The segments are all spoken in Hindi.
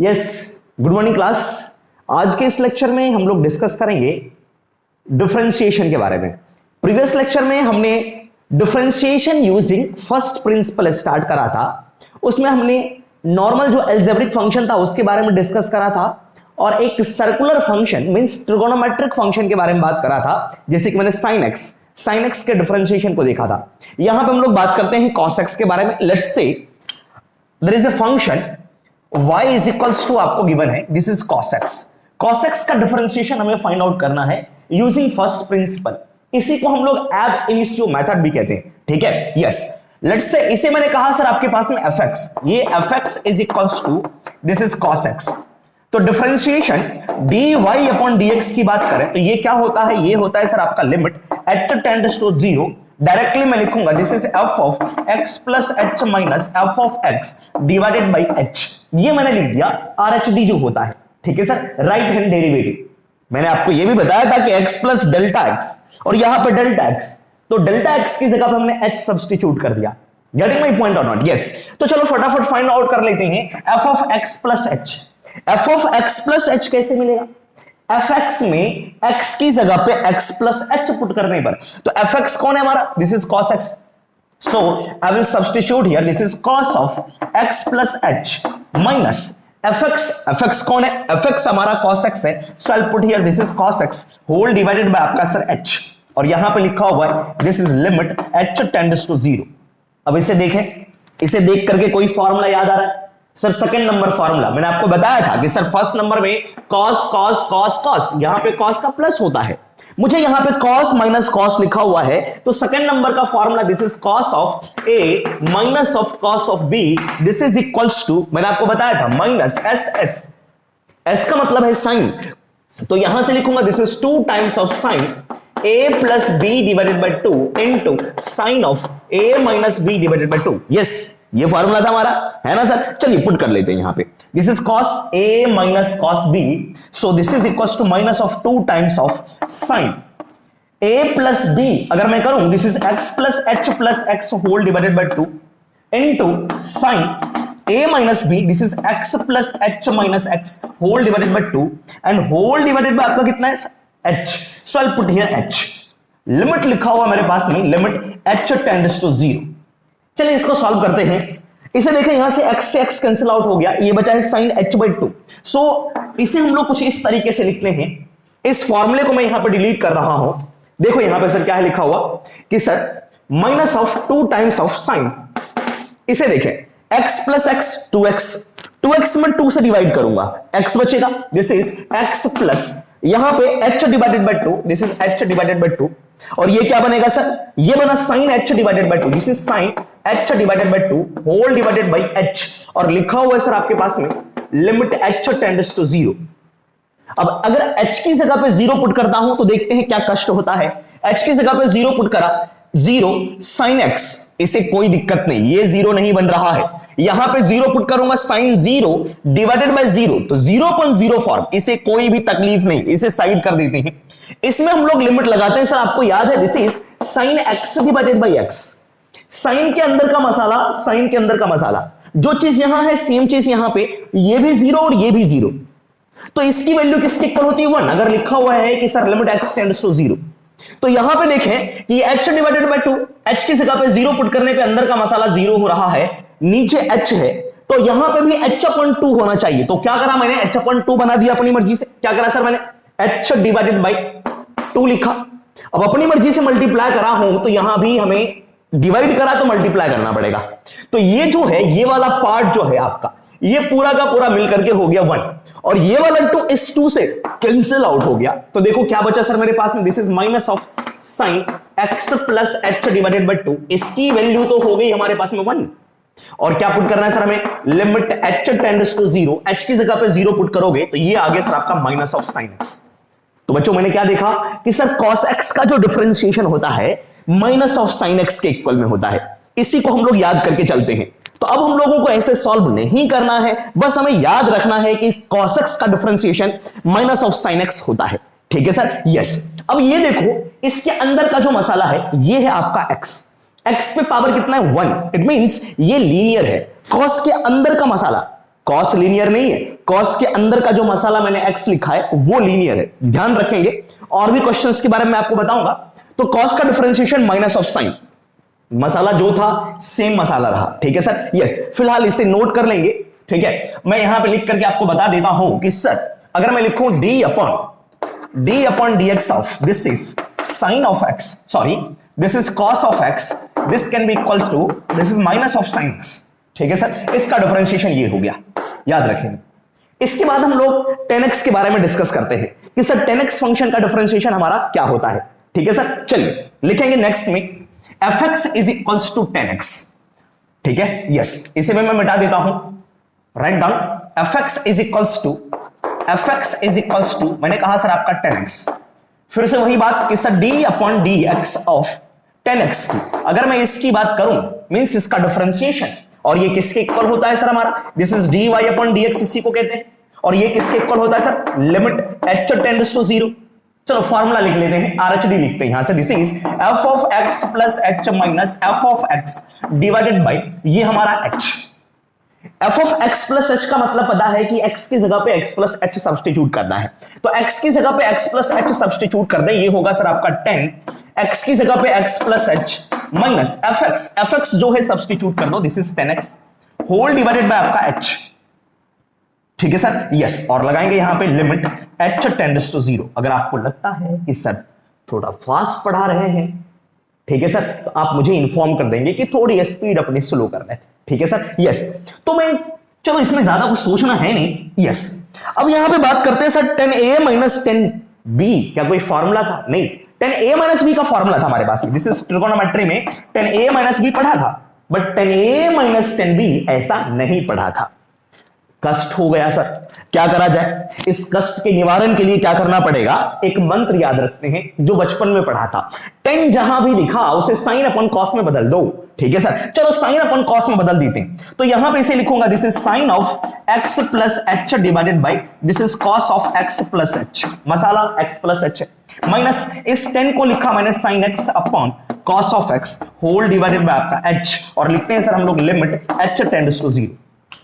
Yes, good morning class. आज के इस लेक्चर में हम लोग डिस्कस करेंगे डिफरेंशिएशन के बारे में। प्रीवियस लेक्चर में हमने differentiation using first principle start करा था। उसमें हमने नॉर्मल जो अलजेब्रिक फंक्शन था उसके बारे में डिस्कस करा था और एक circular function means trigonometric function के बारे में बात करा था, जैसे कि मैंने साइन एक्स के डिफरेंशिएशन को देखा था। यहां पे हम लोग बात करते हैं cos x के बारे में। Let's say there is a function y is equals to, आपको गिवन है this is cos x। cos x का डिफरेंशिएशन हमें फाइंड आउट करना है यूजिंग फर्स्ट प्रिंसिपल। इसी को हम लोग एब इनिशियो मेथड भी कहते हैं, ठीक है। यस, लेट्स से इसे मैंने कहा सर आपके पास में fx, ये fx is equals to this is cos x। तो डिफरेंशिएशन dy अपॉन dx की बात करें तो ये क्या होता है, ये होता है सर आपका limit at tends to 0। Directly मैं लिखूंगा this is f of x plus h minus f of x divided by h। ये मैंने लिख दिया RHD जो होता है, ठीक है सर, राइट हैंड डेरिवेटिव। मैंने आपको ये भी बताया था कि x प्लस डेल्टा x और यहां पे डेल्टा x, तो डेल्टा x की जगह पे हमने h सब्स्टिट्यूट कर दिया। गेटिंग माय पॉइंट और नॉट? यस। तो चलो फटाफट फाइंड आउट कर लेते हैं f of x plus h। f of x plus h कैसे मिलेगा? fx में x की जगह पे x प्लस h पुट करने पर, तो fx कौन है हमारा? This is cos x। So I will substitute here. This is cos of x plus h minus fx कौन है? fx हमारा cos x है। So I'll put here this is cos x whole divided by आपका सर h, और यहां पे लिखा हुआ है this is limit h tends to 0। अब इसे देखें, इसे देख करके कोई फॉर्मूला याद आ रहा है? सर सेकंड नंबर फॉर्मूला मैंने आपको बताया था कि सर फर्स्ट नंबर में cos cos cos cos, यहां पे cos का प्लस होता है, मुझे यहां पे cos माइनस cos लिखा हुआ है, तो सेकंड नंबर का formula this is cos of a minus of cos of b, this is equals to, मैंने आपको बताया था माइनस s का मतलब है साइन, तो यहां से लिखूंगा this is 2 times of sine a plus b divided by 2 into sign of a minus b divided by 2। Yes, ये फॉर्मूला था हमारा, है ना सर। चलिए पुट कर लेते हैं यहां पे, this is cos a minus cos b, so this is equals to minus of 2 times of sine a plus b, अगर मैं करूं this is x plus x whole divided by 2 into sine a minus b, this is x plus h minus x whole divided by 2 and whole divided by आपका कितना है h। So I put here h। Limit लिखा हुआ मेरे पास में, लिमिट h टेंड्स टू 0। चलिए इसको सॉल्व करते हैं। इसे देखें, यहां से x से x कैंसिल आउट हो गया, ये बचा है sin h by 2। सो इसे हम लोग कुछ इस तरीके से लिखते हैं। इस फॉर्मूले को मैं यहां पे डिलीट कर रहा हूं। देखो यहां पे सर क्या है लिखा हुआ कि sir minus of 2 times of sign, इसे देखें x प्लस x 2x में 2 से डिवाइड करूंगा, x बचेगा, दिस इज x प्लस यहां पे h divided by 2, this is h divided by 2, और ये क्या बनेगा सर? ये बना sin h divided by 2, this is sin h divided by 2 whole divided by h, और लिखा हुआ है सर आपके पास में लिमिट h टेंड्स टू 0। अब अगर h की जगह पे 0 पुट करता हूं तो देखते हैं क्या कष्ट होता है। h की जगह पे 0 पुट करा, 0 sin x, इसे कोई दिक्कत नहीं, ये 0 नहीं बन रहा है। यहां पे 0 पुट करूंगा sin 0 डिवाइडेड बाय 0, तो 0.0 फॉर्म, इसे कोई भी तकलीफ नहीं, इसे साइड कर देते हैं। इसमें हम लोग लिमिट लगाते हैं, सर आपको याद है this is sin x divided by x। Sine के अंदर का मसाला, साइन के अंदर का मसाला, जो चीज यहां है सेम चीज यहां पे, ये भी 0 और ये भी 0, तो इसकी वैल्यू किसके इक्वल होती है? 1। अगर लिखा हुआ है कि sir limit x tends to 0, तो यहां पे देखें कि h डिवाइडेड बाय 2, h की जगह पे 0 पुट करने पे अंदर का मसाला 0 हो रहा है, नीचे h है, तो यहां पे भी h/2 होना चाहिए। तो क्या करा मैंने? h/2 बना दिया अपनी मर्जी से। क्या करा सर मैंने? h डिवाइडेड बाय 2 लिखा। अब अपनी मर्जी से मल्टीप्लाई करा हूं तो यहां भी हमें डिवाइड करा तो मल्टीप्लाई करना पड़ेगा, तो ये जो है ये वाला पार्ट जो है आपका, ये पूरा का पूरा मिलकर के हो गया 1, और ये वाला 2 इस 2 से कैंसिल आउट हो गया। तो देखो क्या बचा सर मेरे पास में, this is minus of sine x plus h divided by 2, इसकी वैल्यू तो हो गई हमारे पास में 1, और क्या पुट करना है सर हमें? Limit h tends to 0, h की जगह पे 0 पुट करोगे तो ये आ गया सर आपका माइनस ऑफ साइन x। तो बच्चों मैंने क्या देखा कि सर cos x का जो डिफरेंशिएशन होता है माइनस ऑफ साइन x के इक्वल में होता है। इसी को हम लोग याद करके चलते हैं। तो अब हम लोगों को ऐसे सॉल्व नहीं करना है, बस हमें याद रखना है कि cos x का differentiation minus of sine x होता है, ठीक है सर। यस, अब ये देखो इसके अंदर का जो मसाला है ये है आपका x, x पे पावर कितना है? 1, इट मींस ये लीनियर है। cos के अंदर का मसाला, कॉस लीनियर नहीं है, कॉस के अंदर का जो मसाला मैंने x लिखा है वो लीनियर है, ध्यान रखेंगे। और भी क्वेश्चंस के बारे में आपको बताऊंगा। तो कॉस का डिफरेंशिएशन माइनस ऑफ साइन, मसाला जो था सेम मसाला रहा, ठीक है सर, यस। फिलहाल इसे नोट कर लेंगे, ठीक है। मैं यहां पे लिख करके आपको बता देता हूं कि सर अगर मैं लिखूं d upon dx of this is sine of x, sorry this is cos of x, this can be equal to this is minus of sine x, ठीक है सर। इसका डिफरेंशिएशन ये हो गया, याद रखेंगे। इसके बाद हम लोग 10x के बारे में डिस्कस करते हैं कि सर 10x फंक्शन का डिफरेंशिएशन हमारा क्या होता है, ठीक है सर। चलिए लिखेंगे नेक्स्ट में fx is equals to 10x, ठीक है, यस। इसे मैं मिटा देता हूं, write down fx is equals to मैंने कहा सर आपका 10x। फिर से वही बात कि sir d upon dx of 10x की अगर मैं इसकी बात करूं मींस इसका डिफरेंशिएशन, और ये किसके इक्वल होता है सर हमारा, this is dy upon dx, इसी को कहते हैं। और ये किसके इक्वल होता है sir, limit h tends to 0। चलो फॉर्मूला लिख लेते हैं, RHD लिखते हैं यहां से, this is f of x plus h minus f of x divided by ये हमारा h। f of x plus h का मतलब पता है कि x की जगह पे x प्लस h सब्स्टिट्यूट करना है, तो x की जगह पे x प्लस h सब्स्टिट्यूट कर दें, ये होगा सर आपका 10, x की जगह पे x plus h minus fx जो है सब्स्टिट्यूट कर दो, this is 10x whole divided by आपका h, ठीक है सर, यस। और लगाएंगे यहां पे लिमिट h टेंड्स टू 0। अगर आपको लगता है कि सर थोड़ा फास्ट पढ़ा रहे हैं, ठीक है सर, तो आप मुझे इंफॉर्म कर देंगे कि थोड़ी स्पीड अपनी स्लो कर लें, ठीक है सर, यस। तो मैं चलो इसमें ज्यादा कुछ सोचना है नहीं, यस। अब यहां पे बात करते हैं सर 10a माइनस 10b, क्या कोई फॉर्मूला था? नहीं, 10a माइनस b का फॉर्मूला था हमारे पास में, दिस इज ट्रिगोनोमेट्री में 10a माइनस b पढ़ा था, बट 10a माइनस 10b ऐसा नहीं पढ़ा था। कष्ट हो गया सर, क्या करा जाए? इस कष्ट के निवारण के लिए क्या करना पड़ेगा, एक मंत्र याद रखते हैं जो बचपन में पढ़ा था। 10 जहां भी लिखा उसे साइन अपॉन कॉस में बदल दो, ठीक है सर। चलो साइन अपॉन कॉस में बदल देते हैं, तो यहां पे इसे लिखूंगा, this is sine of x plus h divided by this is cos of x plus h, मसाला x प्लस h माइनस इस 10 को लिखा मैंने sine x upon cos of x whole divided by आपका h, और लिखते हैं सर हम लोग लिमिट h टेंड्स टू 0।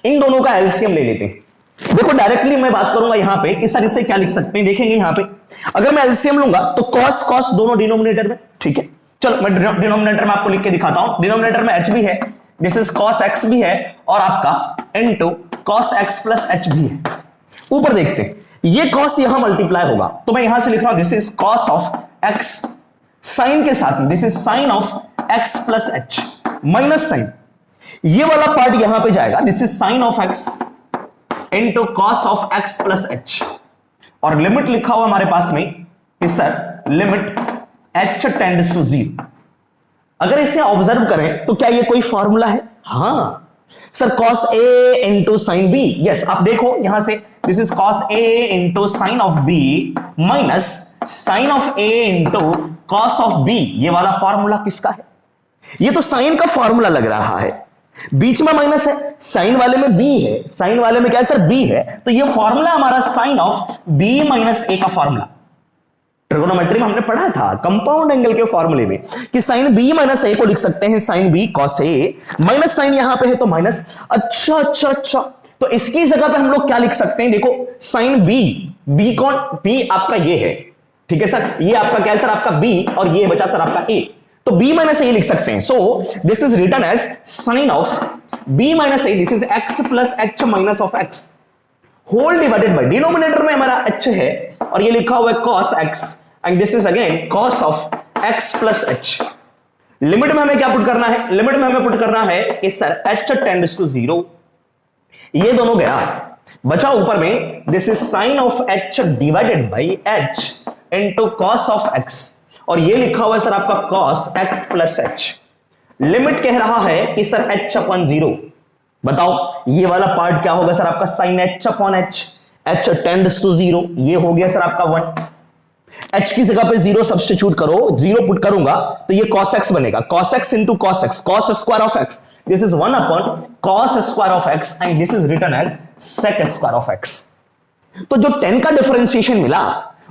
इन दोनों का एलसीएम ले लेते हैं। देखो डायरेक्टली मैं बात करूंगा यहां पे कि सर इससे क्या लिख सकते हैं, देखेंगे यहां पे अगर मैं एलसीएम लूंगा तो कॉस कॉस दोनों डिनोमिनेटर में, ठीक है। चलो मैं डिनोमिनेटर में आपको लिख के दिखाता हूं, डिनोमिनेटर में h भी है, दिस इज cos x भी है, और आपका into cos x plus h भी है। ऊपर देखते हैं, ये cos यहां मल्टीप्लाई होगा, तो मैं यहां से लिख रहा हूं this is cos of x sine के साथ में, this is sine of x plus h minus sine, ये वाला पार्ट यहां पे जाएगा, this is sine of x into cos of x plus h, और लिमिट लिखा हुआ हमारे पास में कि sir limit h tends to 0। अगर इसे ऑब्जर्व करें तो क्या ये कोई फॉर्मूला है? हाँ sir, cos a into sine b, yes. आप देखो यहां से this is cos a into sine of b minus sine of a into cos of b, ये वाला फॉर्मूला किसका है? ये तो साइन का फॉर्मूला लग रहा है, बीच में माइनस है, साइन वाले में b है, साइन वाले में क्या है सर, b है, तो ये फॉर्मूला हमारा sine of b minus a का फॉर्मूला ट्रिगोनोमेट्री में हमने पढ़ा था, कंपाउंड एंगल के फॉर्मूले में, कि साइन b माइनस a को लिख सकते हैं sine b cos a, minus sine यहां पे है तो माइनस। अच्छा, तो इसकी जगह पे हम लोग क्या लिख सकते हैं, देखो साइन b कौन, b आपका ये है, ठीक है सर, ये आपका क्या है सर, आपका b, और ये बचा सर आपका a, तो b माइनस a लिख सकते हैं। So this is written as sine of b minus a, this is x plus h minus of x whole divided by, denominator में हमारा h है और ये लिखा हुआ है cos x, and this is again cos of x plus h। Limit में हमें क्या पुट करना है, लिमिट में हमें पुट करना है कि सर h टेंड्स टू 0, ये दोनों गया, बचा ऊपर में this is sine of h divided by h into cos of x, और ये लिखा हुआ है सर आपका cos x plus h। Limit कह रहा है कि सर h अपॉन 0, बताओ ये वाला पार्ट क्या होगा सर आपका sine h upon h, h tends to 0, ये हो गया सर आपका 1, h की जगह पे 0 सब्स्टिट्यूट करो, 0 पुट करूंगा तो ये cos x बनेगा, cos x into cos x, cos square of x, this is 1 upon cos square of x, and this is written as sec square of x। तो जो 10 का डिफरेंशिएशन मिला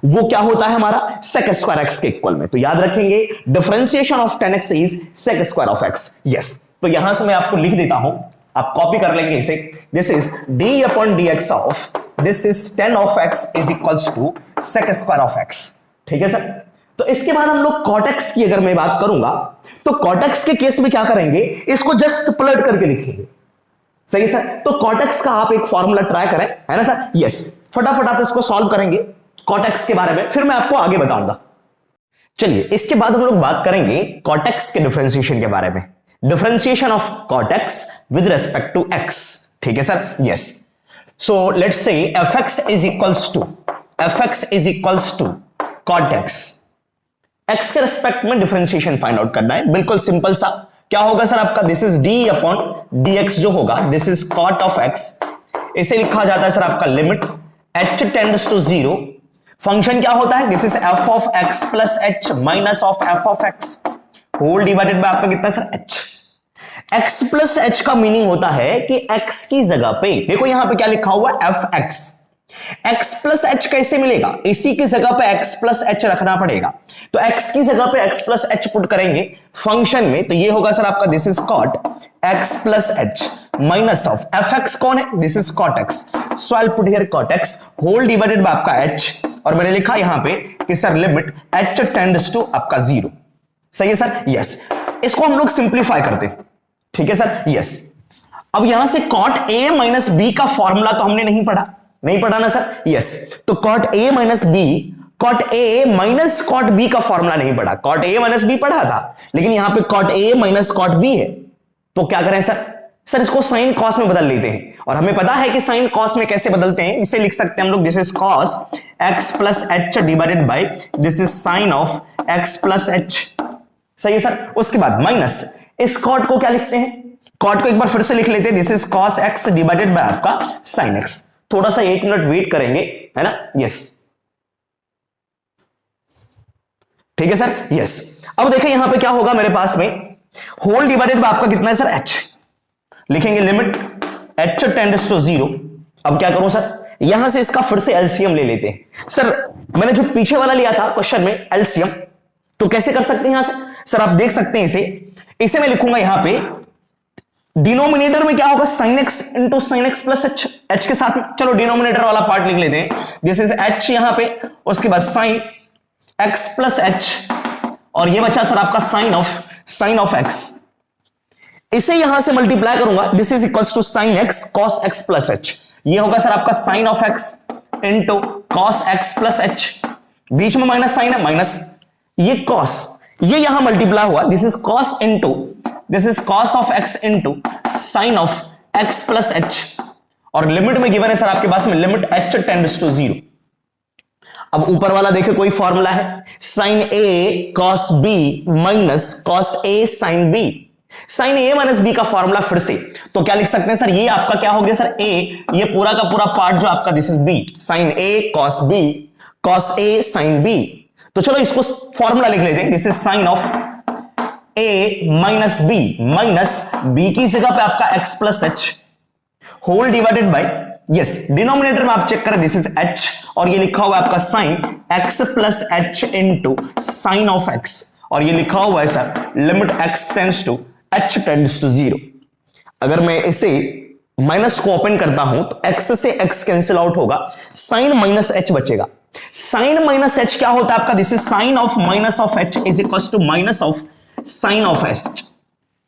वो क्या होता है हमारा, sec स्क्वायर x के इक्वल में। तो याद रखेंगे differentiation of 10x is sec square of x, yes. तो यहां से मैं आपको लिख देता हूं आप कॉपी कर लेंगे इसे, this is d upon d x of this is tan of x is equals to sec square of x. ठीक है सर। तो इसके बाद हम लोग कॉटेक्स की अगर मैं बात करूंगा तो कॉटेक्स के केस में क्या करेंगे, इसको जस्ट पलट करके लिखेंगे। सही सर। तो कॉटेक्स का आप एक फॉर्मूला ट्राई करें, है ना सर। यस, फटाफट आप इसको सॉल्व करेंगे कॉटेक्स के बारे में, फिर मैं आपको आगे बताऊंगा। चलिए, इसके बाद हम लोग बात करेंगे कॉटेक्स के डिफरेंशिएशन के बारे में, differentiation of cot x with respect to x. ठीक है sir. Yes, so let's say fx is equals to cot x, x के रेस्पेक्ट में डिफरेंशिएशन फाइंड आउट करना है। बिल्कुल सिंपल सा, क्या होगा सर आपका, this is d upon d x जो होगा, this is cot of x. इसे लिखा जाता है सर आपका limit h tends to 0, function क्या होता है, this is f of x plus h minus of f of x whole divided by आपका कितना sir h। x plus h का मीनिंग होता है कि x की जगह पे देखो यहां पे क्या लिखा हुआ fx, x प्लस h कैसे मिलेगा, इसी की जगह पे x प्लस h रखना पड़ेगा। तो x की जगह पे x प्लस h पुट करेंगे फंक्शन में, तो ये होगा सर आपका this is cot x plus h minus of fx कौन है, this is cot x, so I put here cot x whole divided by आपका h, और मैंने लिखा यहां पे कि sir limit h tends to आपका 0। सही है सर। यस, इसको हम लोग सिंप्लीफाई करते हैं। ठीक है सर। यस, अब यहां से कॉट a माइनस b का फॉर्मूला तो हमने नहीं पढ़ा ना सर। यस, तो cot a minus b, cot a minus cot b का फॉर्मूला नहीं पढ़ा, कॉट a माइनस b पढ़ा था, लेकिन यहां पे cot a minus cot b है, तो क्या करें सर इसको साइन कॉस में बदल लेते हैं, और हमें पता है कि साइन कॉस में कैसे बदलते हैं, इसे लिख सकते हैं हम लोग this is cos x plus h divided by this is sine of x plus h। सही है सर। उसके बाद माइनस इस कॉट को क्या लिखते हैं, कॉट को एक बार फिर से लिख लेते हैं, this is cos x divided by आपका साइन x। थोड़ा सा 1 मिनट वेट करेंगे, है ना। यस, ठीक है सर। यस, अब देखें यहां पे क्या होगा मेरे पास में, होल डिवाइडेड बाय आपका कितना है सर h, लिखेंगे लिमिट h टेंड्स टू 0। अब क्या करूं सर, यहां से इसका फिर से एलसीएम ले लेते हैं। सर मैंने जो पीछे वाला लिया था क्वेश्चन में एलसीएम, तो कैसे कर सकते हैं यहां से सर, आप देख सकते हैं इसे मैं लिखूंगा यहां पे, डिनोमिनेटर में क्या होगा sin x into sin x plus h के साथ में, चलो डिनोमिनेटर वाला पार्ट लिख लेते हैं, दिस इज h यहां पे, उसके बाद sin x प्लस h, और ये बचा सर आपका sin ऑफ x, इसे यहां से मल्टीप्लाई करूंगा, this is equals to sin x cos x plus h, ये होगा सर आपका sin of x into cos x plus h, बीच में माइनस साइन है, माइनस ये cos, ये यहां मल्टीप्लाई हुआ, this is cos into this is cos of x into sin of x plus h, और लिमिट में गिवन है सर आपके पास में लिमिट h टेंड्स टू 0। अब ऊपर वाला देखे कोई फॉर्मूला है, sin a cos b minus cos a sin b, sin a minus b का फॉर्मूला फिर से, तो क्या लिख सकते हैं सर, ये आपका क्या हो गया सर a, ये पूरा का पूरा पार्ट जो आपका this is b, sin a cos a sin b, तो चलो इसको फॉर्मूला लिख लेते हैं, this is sin of a minus b minus b की जगह पे आपका x plus h whole divided by, yes denominator में आप चेक करें दिस इज h, और ये लिखा हुआ है आपका sin x plus h into sine of x, और ये लिखा हुआ है sir limit x tends to h tends to 0। अगर मैं इसे माइनस को ओपन करता हूं तो x से x कैंसिल आउट होगा, sin माइनस h बचेगा, sin माइनस h क्या होता है आपका, this is sine of minus of h is equal to minus of sine of h,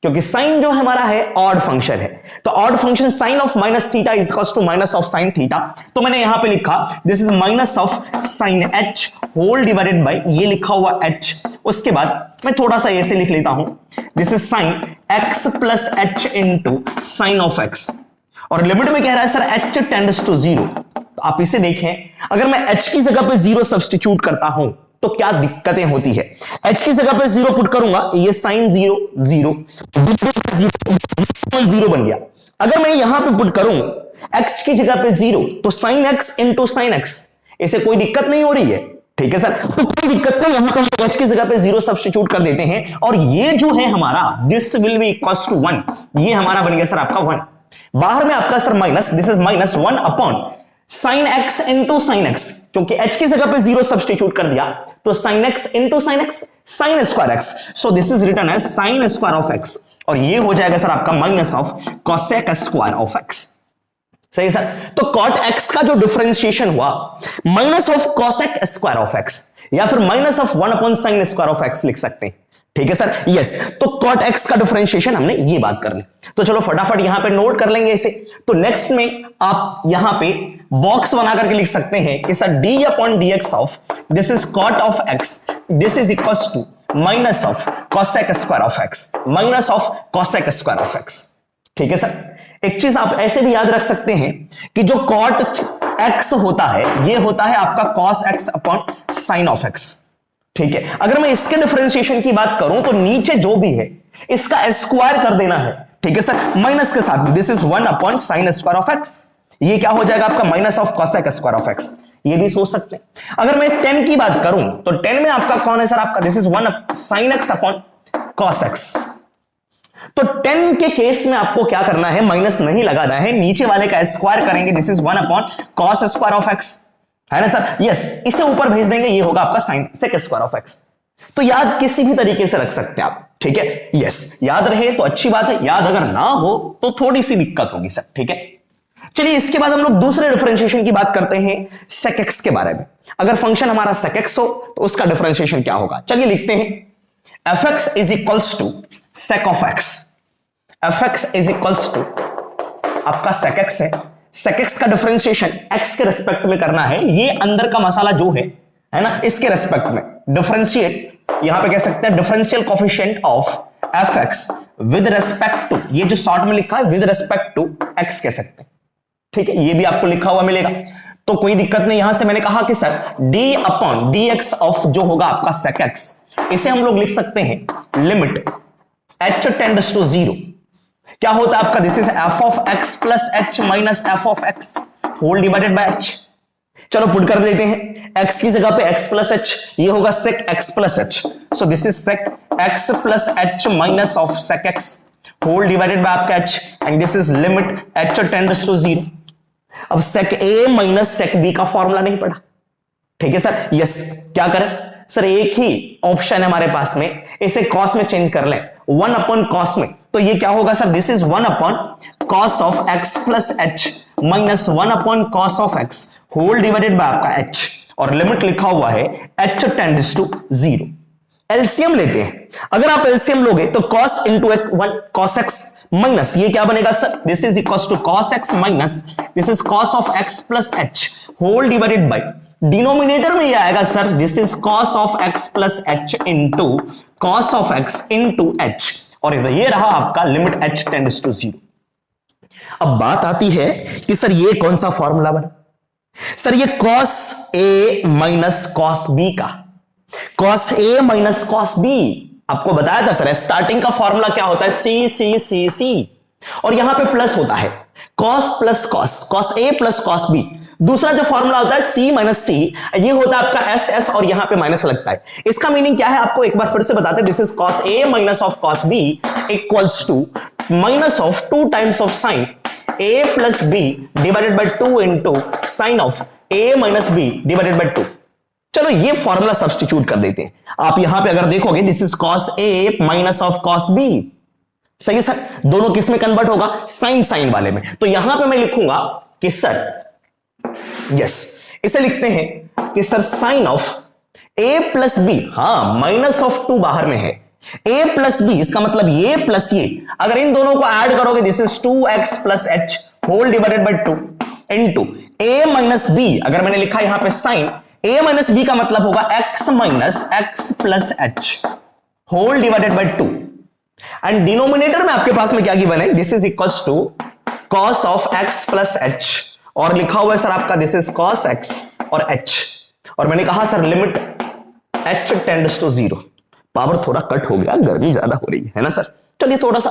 क्योंकि साइन जो हमारा है ऑड फंक्शन है, तो odd function sine of minus theta is equal to minus of sine theta, तो मैंने यहां पे लिखा this is minus of sine h whole divided by ये लिखा हुआ h, उसके बाद मैं थोड़ा सा ऐसे लिख लेता हूं, this is sign x plus h into sine of x, और लिमिट में कह रहा है सर h टेंड्स टू 0, तो आप इसे देखें, अगर मैं h की जगह पे 0 सब्स्टिट्यूट करता हूं तो क्या दिक्कतें होती है, h की जगह पे 0 पुट करूंगा, ये साइन 0 0 0 बन गया, अगर मैं यहां पे पुट करूं x की जगह पे 0 तो sine x into sine x, इसे कोई दिक्कत नहीं हो रही है। ठीक है सर, तो कोई दिक्कत नहीं, यहां पे h की जगह पे 0 सब्स्टिट्यूट कर देते हैं, और ये जो है हमारा this will be equals to 1, ये हमारा बन गया सर आपका 1, बाहर में आपका sir minus, this is minus 1 upon sign x into sine x, क्योंकि h की जगह पे 0 सब्स्टिट्यूट कर दिया तो sine x into sine x sine square x, so this is written as sine square of x, और ये हो जाएगा सर आपका minus of cosec square of x। सही सर। तो cot x का जो डिफरेंशिएशन हुआ minus of cosec square of x या फिर minus of 1 upon sine square of x लिख सकते हैं। ठीक है सर। यस, तो cot x का डिफरेंशिएशन हमने ये बात कर ली। तो चलो फटाफट यहां पे नोट कर लेंगे इसे। तो नेक्स्ट में आप यहां पे बॉक्स बना करके लिख सकते हैं कि sir d upon dx of this is cot of x this is equals to minus of cosec square of x minus of cosec square of x। ठीक है सर। एक चीज आप ऐसे भी याद रख सकते हैं कि जो cot x होता है ये होता है आपका cos x upon sine of x। ठीक है। अगर मैं इसके डिफरेंशिएशन की बात करूं तो नीचे जो भी है इसका स्क्वायर कर देना है। ठीक है सर, माइनस के साथ this is 1 upon sine square of x। ये क्या हो जाएगा आपका minus of cosec square of x। ये भी सोच सकते हैं। अगर मैं 10 की बात करूं तो 10 में आपका कौन है सर आपका this is 1 sine x upon cos x। तो 10 के केस में आपको क्या करना है, माइनस नहीं लगाना है, नीचे वाले का स्क्वायर करेंगे this is 1 upon cos square of x, है ना सर। यस, इसे ऊपर भेज देंगे, ये होगा आपका sine sec square of x। तो याद किसी भी तरीके से रख सकते हैं आप। ठीक है। यस, याद रहे तो अच्छी बात है, याद अगर ना हो तो थोड़ी सी दिक्कत होगी सर। ठीक है। चलिए इसके बाद हम लोग दूसरे डिफरेंशिएशन की बात करते हैं sec x के बारे में। अगर फंक्शन हमारा sec x हो तो उसका डिफरेंशिएशन क्या होगा, चलिए लिखते हैं fx is equals to sec of x। fx is equals to आपका sec x है। sec x का डिफरेंशिएशन x के रेस्पेक्ट में करना है। ये अंदर का मसाला जो है ना, इसके रेस्पेक्ट में डिफरेंशिएट, यहां पे कह सकते हैं differential coefficient of fx with respect to, ये जो शॉर्ट में लिखा है विद रेस्पेक्ट टू x कह सकते हैं। ठीक है, ये भी आपको लिखा हुआ मिलेगा तो कोई दिक्कत नहीं। यहां से मैंने कहा कि sir d upon dx of जो होगा आपका sec x, इसे हम लोग लिख सकते हैं लिमिट h टेंड्स टू 0 क्या होता है आपका this is f of x plus h minus f of x whole divided by h। चलो पुट कर लेते हैं, x की जगह पे x प्लस h, ये होगा sec x plus h। So this is sec x plus h minus of sec x whole divided by आपका h and this is limit h tends to 0। अब sec a minus sec b का फॉर्मूला नहीं पढ़ा। ठीक है सर। यस, क्या करें सर, एक ही ऑप्शन है हमारे पास में, इसे cos में चेंज कर लें 1 अपॉन cos में। तो ये क्या होगा sir, this is 1 upon cos of x plus h minus 1 upon cos of x whole divided by आपका h और लिमिट लिखा हुआ है h टेंड्स टू 0। एलसीएम लेते हैं। अगर आप एलसीएम लोगे तो cos into 1 cos x minus ये क्या बनेगा sir, this is equal to cos x minus this is cos of x plus h whole divided by denominator में ये आएगा sir this is cos of x plus h into cos of x into h और ये रहा आपका लिमिट h टेंड्स टू 0। अब बात आती है कि सर ये कौन सा फॉर्मूला बना, सर ये cos a minus cos b का, cos a minus cos b आपको बताया था सर स्टार्टिंग का फॉर्मूला क्या होता है c c c c और यहां पे प्लस होता है cos plus cos cos a plus cos b। दूसरा जो फॉर्मूला होता है c माइनस c, ये होता है आपका s s और यहां पे माइनस लगता है। इसका मीनिंग क्या है आपको एक बार फिर से बताते हैं, this is cos a minus of cos b equals to minus of 2 times of sine a plus b divided by 2 into sine of a minus b divided by 2। चलो ये फॉर्मूला सब्स्टिट्यूट कर देते हैं। आप यहां पे अगर देखोगे this is cos a minus of cos b। सही है सर, दोनों किस में कन्वर्ट होगा, साइन साइन वाले में। तो यहां पे मैं लिखूंगा कि सर यस, इसे लिखते हैं कि sir sine of a plus b, हां माइनस ऑफ 2 बाहर में है, a प्लस बी इसका मतलब ये प्लस ये, अगर इन दोनों को ऐड करोगे this is 2x plus h whole divided by 2 into a minus b, अगर मैंने लिखा यहां पे साइन a माइनस b का मतलब होगा x minus x plus h whole divided by 2 and denominator में आपके पास में क्या गिवन है, this is equals to cos of x plus h और लिखा हुआ है सर आपका दिस इज cos x और h और मैंने कहा sir limit h tends to 0। Power थोड़ा कट हो गया, गर्मी ज्यादा हो रही है ना सर। चलिए थोड़ा सा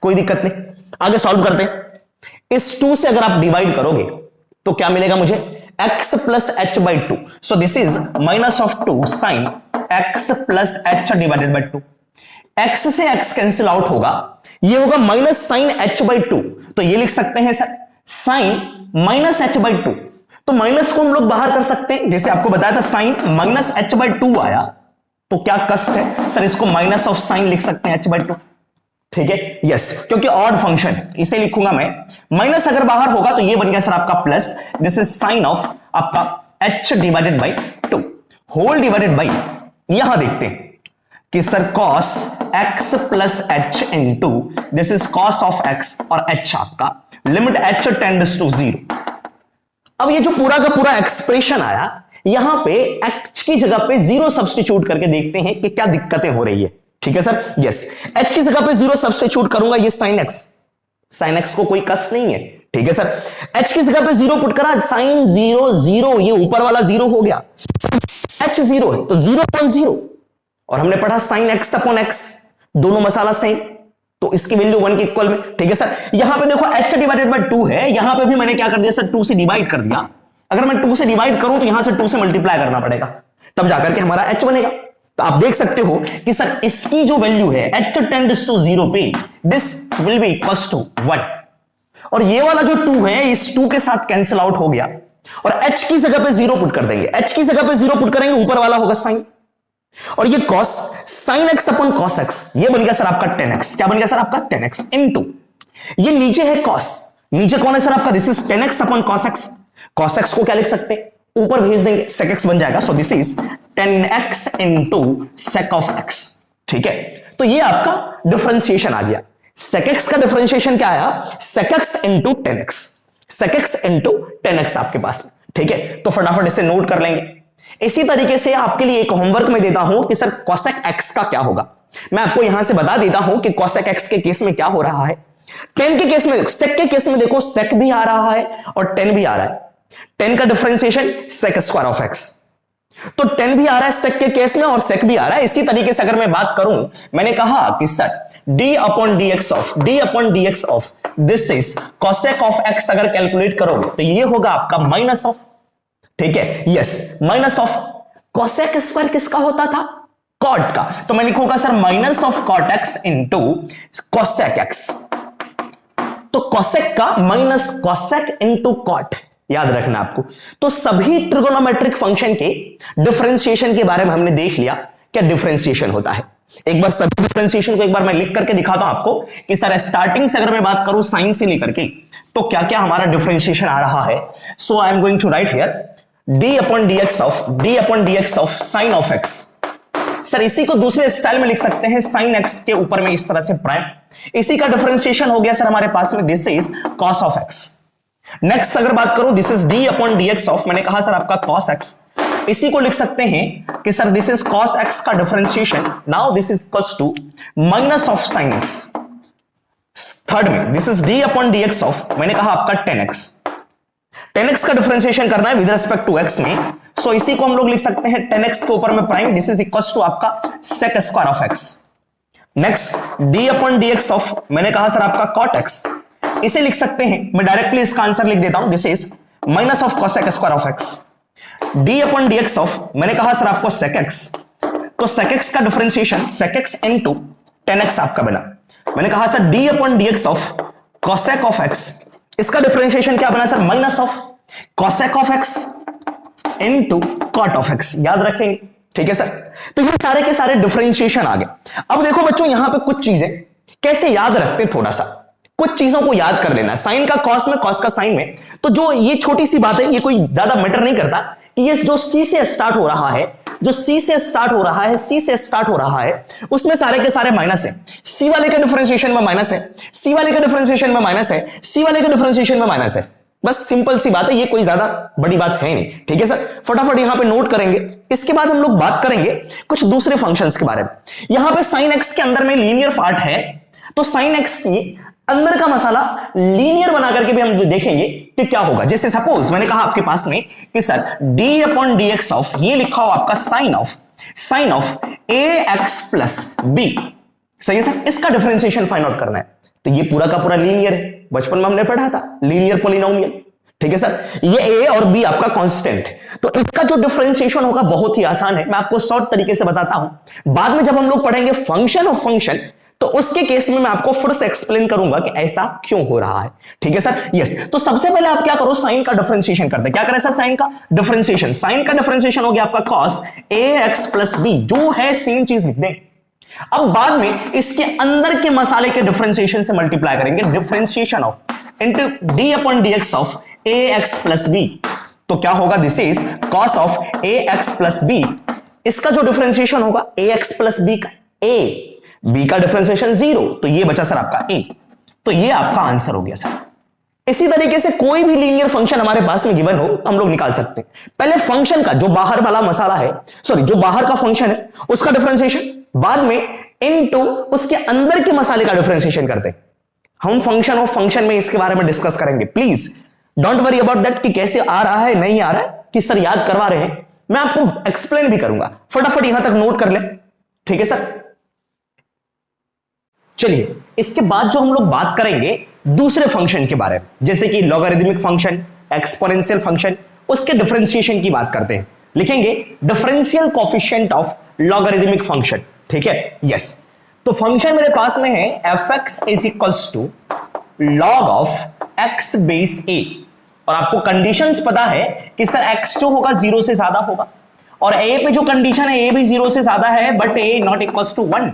कोई दिक्कत नहीं, आगे सॉल्व करते हैं। इस 2 से अगर आप डिवाइड करोगे तो क्या मिलेगा मुझे, x plus h by 2। So this is minus of 2 sine x plus h divided by 2। x से x कैंसिल आउट होगा, ये होगा माइनस साइन h बाई 2। तो ये लिख सकते हैं sir sine minus h by 2। तो माइनस को हम लोग बाहर कर सकते हैं, जैसे आपको बताया था साइन माइनस h बाई 2 आया तो क्या कष्ट है सर, इसको माइनस ऑफ साइन लिख सकते हैं h बाई 2। ठीक है, यस, क्योंकि ऑड फंक्शन है इसे लिखूंगा मैं, माइनस अगर बाहर होगा तो ये बन गया सर आपका plus, this is sine of आपका h divided by 2 whole divided by, यहां देखते हैं कि sir cos x plus h into this is cos of x और h आपका लिमिट h टेंड्स टू 0। अब ये जो पूरा का पूरा एक्सप्रेशन आया, यहां पे h की जगह पे 0 सब्स्टिट्यूट करके देखते हैं कि क्या दिक्कतें हो रही है। ठीक है सर, यस, h की जगह पे 0 सब्स्टिट्यूट करूंगा, ये sin x को कोई कष्ट नहीं है। ठीक है सर, h की जगह पे 0 पुट करा, sin 0 0, ये ऊपर वाला 0 हो गया, h 0 है तो 0.0, और हमने पढ़ा sin x अपॉन x, दोनों मसाला सेम, तो इसकी वैल्यू 1 के इक्वल में। ठीक है सर, यहां पे देखो h डिवाइडेड बाय 2 है, यहां पे भी मैंने क्या कर दिया सर 2 से डिवाइड कर दिया। अगर मैं 2 से डिवाइड करूं तो यहां से 2 से मल्टीप्लाई करना पड़ेगा, तब जाकर के हमारा h बनेगा। तो आप देख सकते हो कि सर इसकी जो वैल्यू है h टेंड्स टू 0 पे, this will be equals to 1, और ये वाला जो 2 है इस 2 के साथ कैंसिल आउट हो गया, और h की जगह पे 0 पुट कर देंगे, h की जगह पे 0 पुट करेंगे, ऊपर वाला होगा sin, और ये cos sin x upon cos x, ये बन गया सर आपका 10x। क्या बन गया सर आपका 10x इनटू, ये नीचे है cos, नीचे कौन है सर आपका, this is 10x upon cos x, cos x को क्या लिख सकते हैं, ऊपर भेज देंगे sec x बन जाएगा, सो this is 10x into sec of x। ठीक है, तो ये आपका डिफरेंशिएशन आ गया। sec x का डिफरेंशिएशन क्या आया, sec x into 10x, sec x into 10x आपके पास। ठीक है, तो फटाफट इसे नोट कर लेंगे। इसी तरीके से आपके लिए एक होमवर्क में देता हूं कि सर cosec x का क्या होगा। मैं आपको यहां से बता देता हूं कि cosec x के केस में क्या हो रहा है। 10 के केस में, sec के केस में देखो sec भी आ रहा है और 10 भी आ रहा है। 10 का differentiation sec square of x, तो 10 भी आ रहा है sec के केस में और sec भी आ रहा है। इसी तरीके से अगर मैं बात करूं, मैंने कहा कि sir d upon dx of this is cosec of x, अगर कैलकुलेट करोगे तो ये होगा आपका माइनस ऑफ, ठीक है, yes, minus of cosec square किसका होता था, cot का, तो मैं लिखूंगा sir minus of cot x into cosec x, तो cosec का माइनस cosec इंटू cot, याद रखना आपको। तो सभी ट्रिगोनोमेट्रिक फंक्शन के डिफरेंशिएशन के बारे में हमने देख लिया, क्या डिफरेंशिएशन होता है। एक बार सभी डिफरेंशिएशन को एक बार मैं लिख करके दिखाता हूं आपको कि सर स्टार्टिंग से अगर मैं बात करूं साइन से लेकर के, तो क्या क्या हमारा डिफरेंशिएशन आ रहा है। So I am going to write here d upon dx of sine of x। Sir इसी को दूसरे स्टाइल में लिख सकते हैं, साइन x के ऊपर में इस तरह से प्राइम, इसी का डिफरेंशिएशन हो गया सर हमारे पास में, this is cos of x। Next अगर बात करूं, this is d upon dx of, मैंने कहा सर आपका cos x, इसी को लिख सकते हैं कि sir this is cos x का differentiation, now this is equals to minus of sin x। Third में this is d upon dx of, मैंने कहा आपका 10x, 10x का डिफरेंशिएशन करना है विद रिस्पेक्ट टू x में, सो इसी को हम लोग लिख सकते हैं 10x के ऊपर में prime, this is equals to आपका sec square of x। Next d upon dx of, मैंने कहा सर आपका cot x, इसे लिख सकते हैं, मैं डायरेक्टली इसका आंसर लिख देता हूं, this is minus of cosec square of x। d upon dx of, मैंने कहा सर आपको sec x, तो sec x का differentiation sec x into 10x आपका बना। मैंने कहा sir d upon dx of cosec of x, इसका डिफरेंशिएशन क्या बना sir, minus of cosec of x into cot of x, याद रखेंगे। ठीक है सर, तो ये सारे के सारे डिफरेंशिएशन आ गए। अब देखो बच्चों, यहां पे कुछ चीजें कैसे याद रखते हैं, थोड़ा सा कुछ चीजों को याद कर लेना, साइन का कॉस में, कॉस का साइन में। तो जो ये छोटी सी बात है, ये कोई ज्यादा मैटर नहीं करता कि ये जो सी से स्टार्ट हो रहा है, जो सी से स्टार्ट हो रहा है, सी से स्टार्ट हो रहा है, उसमें सारे के सारे माइनस है। सी वाले के डिफरेंशिएशन में माइनस है, सी वाले के डिफरेंशिएशन में माइनस है, सी वाले के डिफरेंशिएशन में माइनस है। बस सिंपल सी बात है, ये कोई ज्यादा बड़ी बात है नहीं। ठीक है सर, फटाफट यहां पे नोट करेंगे। इसके बाद हम लोग बात करेंगे कुछ दूसरे फंक्शंस के बारे में। यहां पे साइन एक्स के अंदर में लीनियर पार्ट है, तो साइन एक्स की अंदर का मसाला लीनियर बना करके भी हम देखेंगे कि क्या होगा। जैसे सपोज मैंने कहा आपके पास में कि sir d upon dx of, ये लिखा हो आपका sine of ax plus b, सही है सर, इसका डिफरेंशिएशन फाइंड आउट करना है। तो ये पूरा का पूरा लीनियर है, बचपन में हमने पढ़ा था लीनियर पॉलिनोमियल। ठीक है सर, ये a और b आपका कांस्टेंट है, तो इसका जो डिफरेंशिएशन होगा बहुत ही आसान है। मैं आपको शॉर्ट तरीके से बताता हूं, बाद में जब हम लोग पढ़ेंगे फंक्शन ऑफ फंक्शन, तो उसके केस में मैं आपको फिर से एक्सप्लेन करूंगा कि ऐसा क्यों हो रहा है। ठीक है सर, यस। तो सबसे पहले आप क्या करो, साइन का डिफरेंशिएशन करते हैं। क्या करें सर, साइन का डिफरेंशिएशन। साइन का डिफरेंशिएशन हो गया आपका cos ax प्लस b, जो है सेम चीज लिख दें। अब बाद में इसके अंदर के मसाले के डिफरेंशिएशन से मल्टीप्लाई करेंगे, differentiation of into d upon d x of a x plus b. तो क्या होगा, this is cos of a x plus b. इसका जो डिफरेंशिएशन होगा ए एक्स प्लस बी का, ए बी का डिफरेंशिएशन 0, तो ये बचा सर आपका ए। तो ये आपका आंसर हो गया सर। इसी तरीके से कोई भी लीनियर फंक्शन हमारे पास में गिवन हो हम लोग निकाल सकते हैं। पहले फंक्शन का जो बाहर वाला मसाला है, सॉरी जो बाहर का फंक्शन है उसका डिफरेंशिएशन, बाद में इनटू उसके अंदर के मसाले का डिफरेंशिएशन करते हैं। हम फंक्शन ऑफ फंक्शन में इसके बारे में डिस्कस करेंगे। Please don't worry about that कि कैसे आ रहा है नहीं आ रहा है, कि सर याद करवा रहे हैं, मैं आपको एक्सप्लेन भी करूंगा। फटाफट यहां तक नोट कर ले, ठीक है सर। चलिए इसके बाद जो हम लोग बात करेंगे दूसरे फंक्शन के बारे में, जैसे कि लॉगरिदमिक फंक्शन, एक्सपोनेंशियल फंक्शन, उसके डिफरेंशिएशन की बात करते हैं। लिखेंगे differential coefficient of logarithmic function, ठीक है, यस। तो फंक्शन मेरे पास में है fx is equals to log of x base a, और आपको कंडीशंस पता है कि सर x2 होगा 0 से ज्यादा होगा, और a पे जो कंडीशन है a भी 0 से ज्यादा है but a not equals to 1,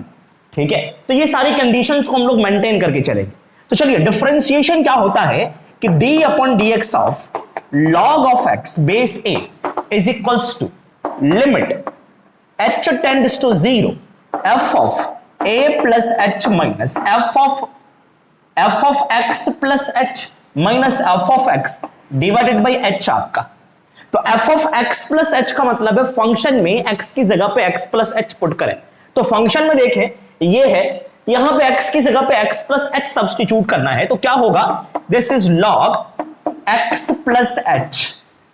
ठीक है। तो ये सारी कंडीशंस को हम लोग मेंटेन करके चलेंगे। तो चलिए डिफरेंशिएशन क्या होता है कि d upon dx of log of x base a is equals to limit h tends to 0 f of a plus h minus f of x plus h minus f of x divided by h आपका। तो f of x plus h का मतलब है फंक्शन में x की जगह पे x प्लस h पुट करें। तो फंक्शन में देखें ये है, यहां पे x की जगह पे x प्लस h सब्स्टिट्यूट करना है, तो क्या होगा, this is log x plus h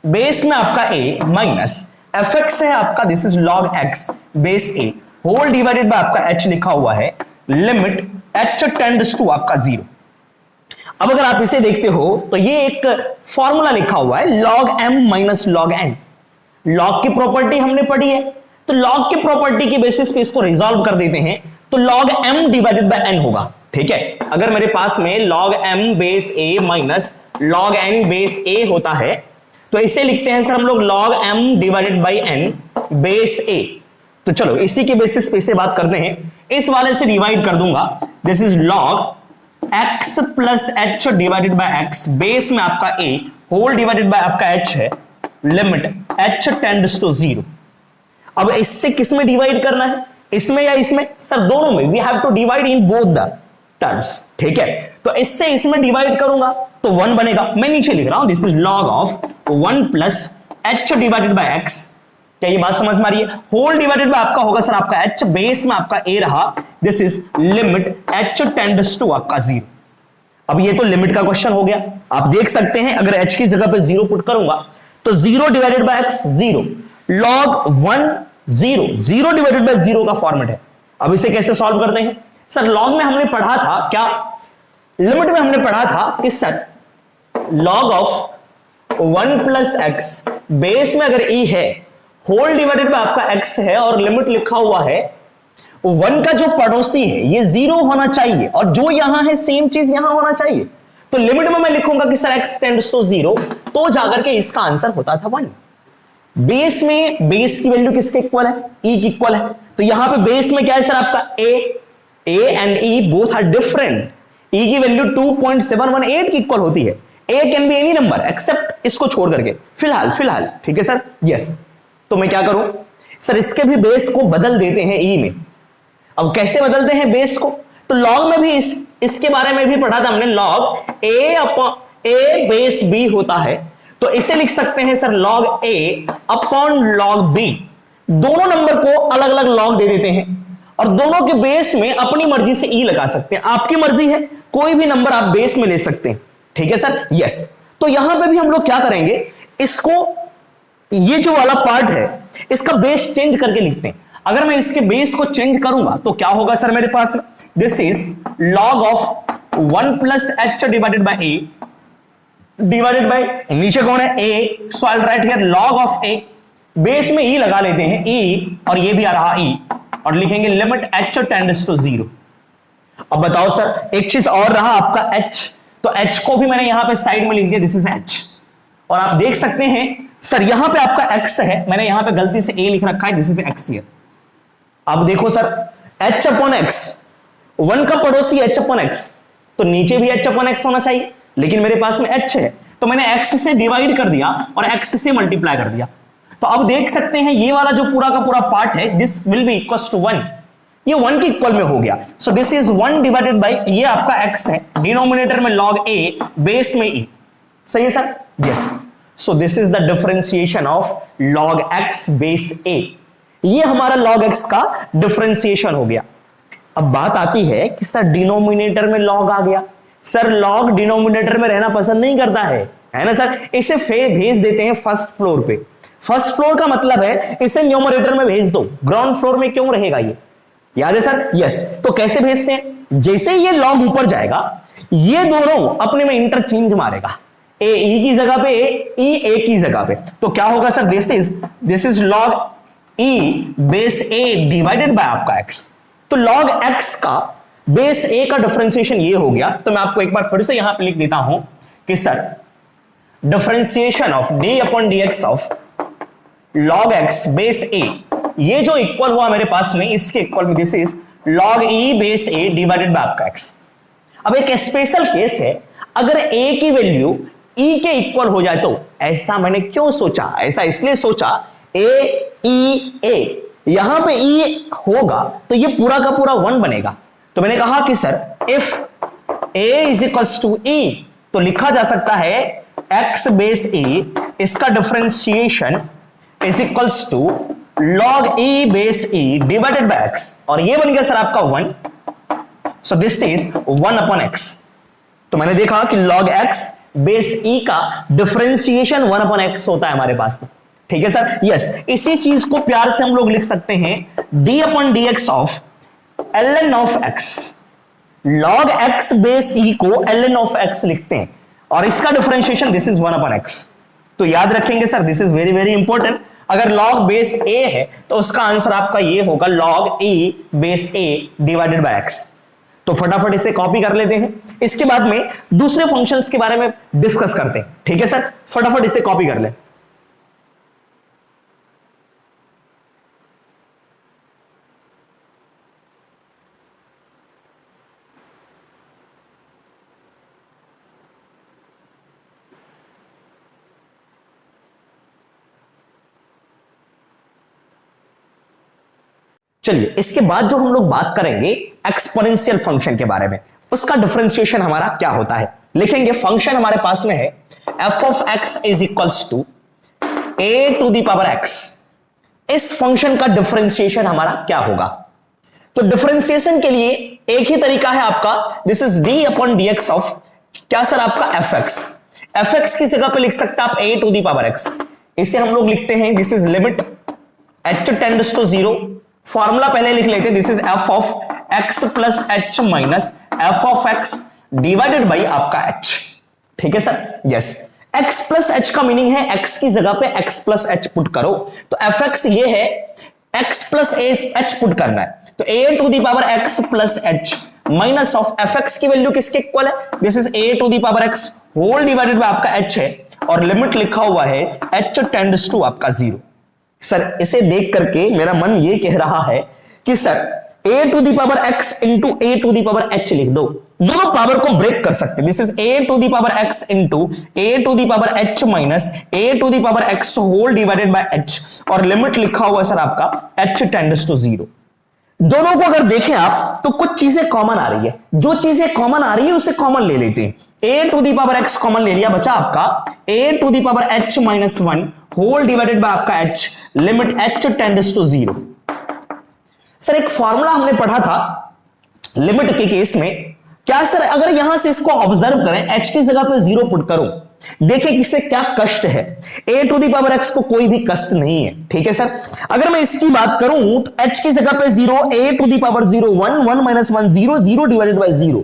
base में आपका a माइनस fx है आपका, this is log x base a whole divided by आपका h लिखा हुआ है, लिमिट h टेंड्स टू आपका 0। अब अगर आप इसे देखते हो तो ये एक फॉर्मूला लिखा हुआ है log m minus log n। log की प्रॉपर्टी हमने पढ़ी है, तो log की प्रॉपर्टी की बेसिस पे इसको रिजॉल्व कर देते हैं, तो log m divided by n होगा, ठीक है। अगर मेरे पास में log m base a minus log n base a होता है तो इसे लिखते हैं सर हम लोग log m divided by n base a। तो चलो इसी के बेसिस पे इसे बात करते हैं, इस वाले से डिवाइड कर दूंगा, this is log x plus h divided by x base में आपका a होल डिवाइडेड बाय आपका h है, लिमिट h टेंड्स टू 0। अब इससे किस में डिवाइड करना है, इसमें या इसमें, सर दोनों में, we have to divide in both the terms, ठीक है। तो इससे इसमें डिवाइड करूंगा तो 1 बनेगा, मैं नीचे लिख रहा हूं this is log of 1 plus h divided by x। क्या ये बात समझ में आ रही है, होल डिवाइडेड बाय आपका होगा सर आपका h बेस में आपका a रहा, this is limit h tends to आपका 0। अब ये तो लिमिट का क्वेश्चन हो गया, आप देख सकते हैं अगर h की जगह पे 0 पुट करूंगा तो 0 divided by x 0, log 1 0, 0 divided by 0 का फॉर्मेट है। अब इसे कैसे सॉल्व करते हैं, सर लॉग में हमने पढ़ा था, क्या लिमिट में हमने पढ़ा था कि sir log of 1 plus x base में अगर e है, होल डिवाइडेड बाय आपका x है, और लिमिट लिखा हुआ है 1 का जो पड़ोसी है ये 0 होना चाहिए, और जो यहां है सेम चीज यहां होना चाहिए। तो लिमिट में मैं लिखूंगा कि सर x टेंड्स टू 0, तो जाकर के इसका आंसर होता था 1। बेस में बेस की वैल्यू किसके इक्वल है, e की इक्वल है, तो यहां पे बेस में क्या है सर आपका a and e both are different, e की वैल्यू 2.718 की इक्वल होती है, a can be any number except इसको छोड़ करके, फिलहाल, ठीक है सर, यस। तो मैं क्या करूं सर, इसके भी बेस को बदल देते हैं e में। अब कैसे बदलते हैं बेस को, तो log में भी इसके बारे में भी पढ़ा था हमने, log a बेस b होता है, तो इसे लिख सकते हैं sir log a upon log b। दोनों नंबर को अलग अलग log दे देते हैं और दोनों के बेस में अपनी मर्जी से e लगा सकते हैं, आपकी मर्जी है, कोई भी नंबर आप बेस में ले सकते हैं, ठीक है सर, यस। तो यहां पे भी हम लोग क्या करेंगे, इसको ये जो वाला पार्ट है इसका बेस चेंज करके लिखते हैं। अगर मैं इसके बेस को चेंज करूंगा तो क्या होगा सर मेरे पास, this is log of 1 plus h divided by a divided by नीचे कौन है a, so I write here log of a, base में e लगा लेते हैं e, और ये भी आ रहा e, और लिखेंगे लिमिट h टेंड्स टू 0। अब बताओ सर एक चीज और रहा आपका h, तो h को भी मैंने यहां पे साइड में लिख दिया, दिस इज h, और आप देख सकते हैं सर यहां पे आपका x है, मैंने यहां पे गलती से a लिख रखा है, दिस इज x हियर। अब देखो सर h अपॉन एक्स, 1 का पड़ोसी h अपॉन एक्स, तो नीचे भी h अपॉन एक्स होना चाहिए, लेकिन मेरे पास में h है तो मैंने x से डिवाइड कर दिया और x से मल्टीप्लाई कर दिया। तो अब देख सकते हैं ये वाला जो पूरा का पूरा पार्ट है, this will be equals to 1, ये 1 के इक्वल में हो गया। So this is 1 divided by ये आपका x है, डिनोमिनेटर में log a, बेस में e, सही है sir? Yes. So this is the differentiation of log x base a, ये हमारा log x का डिफरेंशिएशन हो गया। अब बात आती है कि सर डिनोमिनेटर में log आ गया, सर log डिनोमिनेटर में रहना पसंद नहीं करता है ना सर? इसे भेज देते हैं फर्स्ट फ्लोर पे। फर्स्ट फ्लोर का मतलब है इसे न्यूमरेटर में भेज दो, ग्राउंड फ्लोर में क्यों रहेगा ये, याद है सर? यस। तो कैसे भेजते हैं? जैसे ये log ऊपर जाएगा ये दोनों अपने में इंटरचेंज मारेगा, ए ई की जगह पे ई ए की जगह पे, तो क्या होगा sir? This is log e base a divided by आपका x। तो log x का बेस a का डिफरेंशिएशन ये हो गया। तो मैं आपको एक बार फिर से यहां पे लिख देता हूं कि sir differentiation of d upon dx of log x base a, ये जो इक्वल हुआ मेरे पास में इसके इक्वल में this is log e base a divided by आपका x। अब एक स्पेशल केस है, अगर a की वैल्यू e के इक्वल हो जाए तो ऐसा मैंने क्यों सोचा? ऐसा इसलिए सोचा a e a, यहां पे e होगा तो ये पूरा का पूरा 1 बनेगा। तो मैंने कहा कि sir if a is equals to e, तो लिखा जा सकता है x बेस a, इसका differentiation is equals to log e base e divided by x, और ये बन गया सर आपका 1। So this is 1 upon x। तो मैंने देखा कि log x बेस e का डिफरेंशिएशन 1 अपॉन x होता है हमारे पास में, ठीक है सर? यस। इसी चीज को प्यार से हम लोग लिख सकते हैं d upon dx of ln of x। log x base e को ln ऑफ x लिखते हैं और इसका differentiation this is 1 upon x। तो याद रखेंगे sir, this is very very important. अगर log बेस a है तो उसका आंसर आपका ये होगा log e base a divided by x। तो फटाफट इसे कॉपी कर लेते हैं, इसके बाद में दूसरे फंक्शंस के बारे में डिस्कस करते हैं, ठीक है सर? फटाफट इसे कॉपी कर ले। चलिए इसके बाद जो हम लोग बात करेंगे एक्सपोनेंशियल फंक्शन के बारे में, उसका डिफरेंशिएशन हमारा क्या होता है। लिखेंगे फंक्शन हमारे पास में है f of x is equals to a to the power x। इस फंक्शन का डिफरेंशिएशन हमारा क्या होगा? तो डिफरेंशिएशन के लिए एक ही तरीका है आपका, this is d upon dx of क्या सर? आपका fx। fx की जगह पे लिख सकते हैं आप a to the power x। इसे हम लोग लिखते हैं this is limit h tends to 0। Formula पहले लिख लेते हैं, this is f of x plus h minus f of x divided by आपका h, ठीक है sir? Yes. x plus h का मीनिंग है x की जगह पे x प्लस h पुट करो, तो fx ये है x प्लस h पुट करना है, तो a to the power x plus h minus of fx की वैल्यू किसके इक्वल है? This is a to the power x whole divided by आपका h है, और लिमिट लिखा हुआ है h टेंड्स टू आपका 0। सर इसे देख करके मेरा मन ये कह रहा है कि sir a to the power x into a to the power h लिख दो, दोनों पावर को ब्रेक कर सकते हैं। This is a to the power x into a to the power h minus a to the power x whole divided by h, और लिमिट लिखा हुआ है सर आपका h टेंड्स टू 0। दोनों को अगर देखें आप तो कुछ चीजें कॉमन आ रही है, जो चीजें कॉमन आ रही है उसे कॉमन ले लेते हैं। a to the power x common ले लिया, बचा आपका a to the power h minus 1 whole divided by आपका h, limit h tends to 0। Sir एक फॉर्मूला हमने पढ़ा था लिमिट के केस में, क्या सर अगर यहां से इसको ऑब्जर्व करें h की जगह पे 0 पुट करो, देखें किससे क्या कष्ट है। a to the power x को कोई भी कष्ट नहीं है, ठीक है सर? अगर मैं इसकी बात करूं तो h की जगह पे 0, a to the power 0 1 1 minus 1 0 0 divided by 0,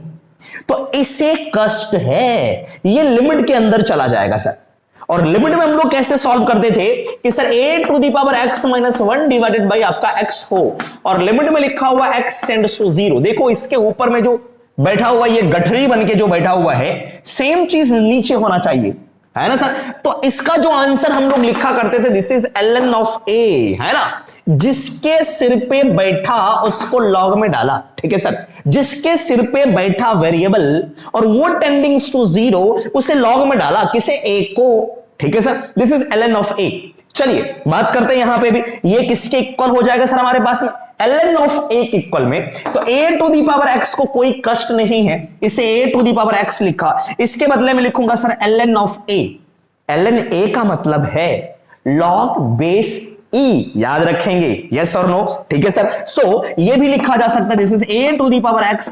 तो इसे कष्ट है, ये लिमिट के अंदर चला जाएगा सर। और लिमिट में हम लोग कैसे सॉल्व करते थे कि sir a to the power x minus 1 divided by आपका x हो, और लिमिट में लिखा हुआ x टेंड्स टू 0। देखो इसके ऊपर में जो बैठा हुआ ये गठरी बन के जो बैठा हुआ है, सेम चीज नीचे होना चाहिए, है ना सर। तो इसका जो आंसर हम लोग लिखा करते थे, this is ln of a, है ना। जिसके सिर पे बैठा उसको लॉग में डाला, ठीक है सर। जिसके सिर पे बैठा वेरिएबल और वो टेंडिंग्स टू 0, उसे लॉग में डाला, किसे, a को, ठीक है sir. This is ln of a। चलिए बात करते हैं यहां पे भी, ये किसके इक्वल हो जाएगा सर हमारे पास में, ln ऑफ a के इक्वल में। तो a to the power x को कोई कष्ट नहीं है, इसे a to the power x लिखा, इसके बदले में लिखूंगा sir ln of a। ln a का मतलब है log बेस e, याद रखेंगे, यस और नो, ठीक है सर। सो ये भी लिखा जा सकता है, this is a to the power x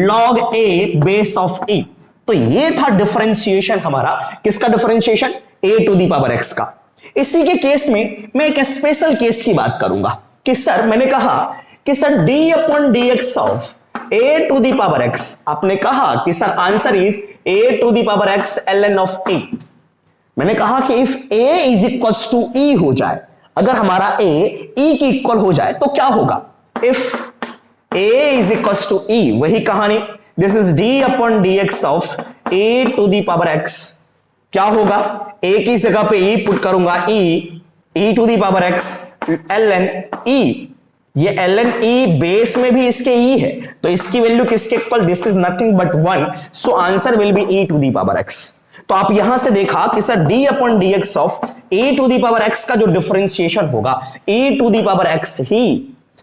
log a base of e। तो ये था डिफरेंशिएशन हमारा, किसका differentiation, a to the power x का। इसी के केस में मैं एक स्पेशल केस की बात करूंगा कि सर मैंने कहा कि sir d upon dx of a to the power x, आपने कहा कि sir answer is a to the power x ln of a। मैंने कहा कि if a is equal to e हो जाए, अगर हमारा a e की इक्वल हो जाए तो क्या होगा, if a is equal to e, वही कहानी, this is d upon dx of a to the power x, क्या होगा, a की जगह पे e पुट करूंगा, e to the power x ln e। ये ln e बेस में भी इसके e है, तो इसकी वैल्यू किसके equal, this is nothing but 1, so answer will be e to the power x। तो आप यहां से देखा कि sir d upon dx of a to the power x का जो डिफरेंशिएशन होगा e to the power x ही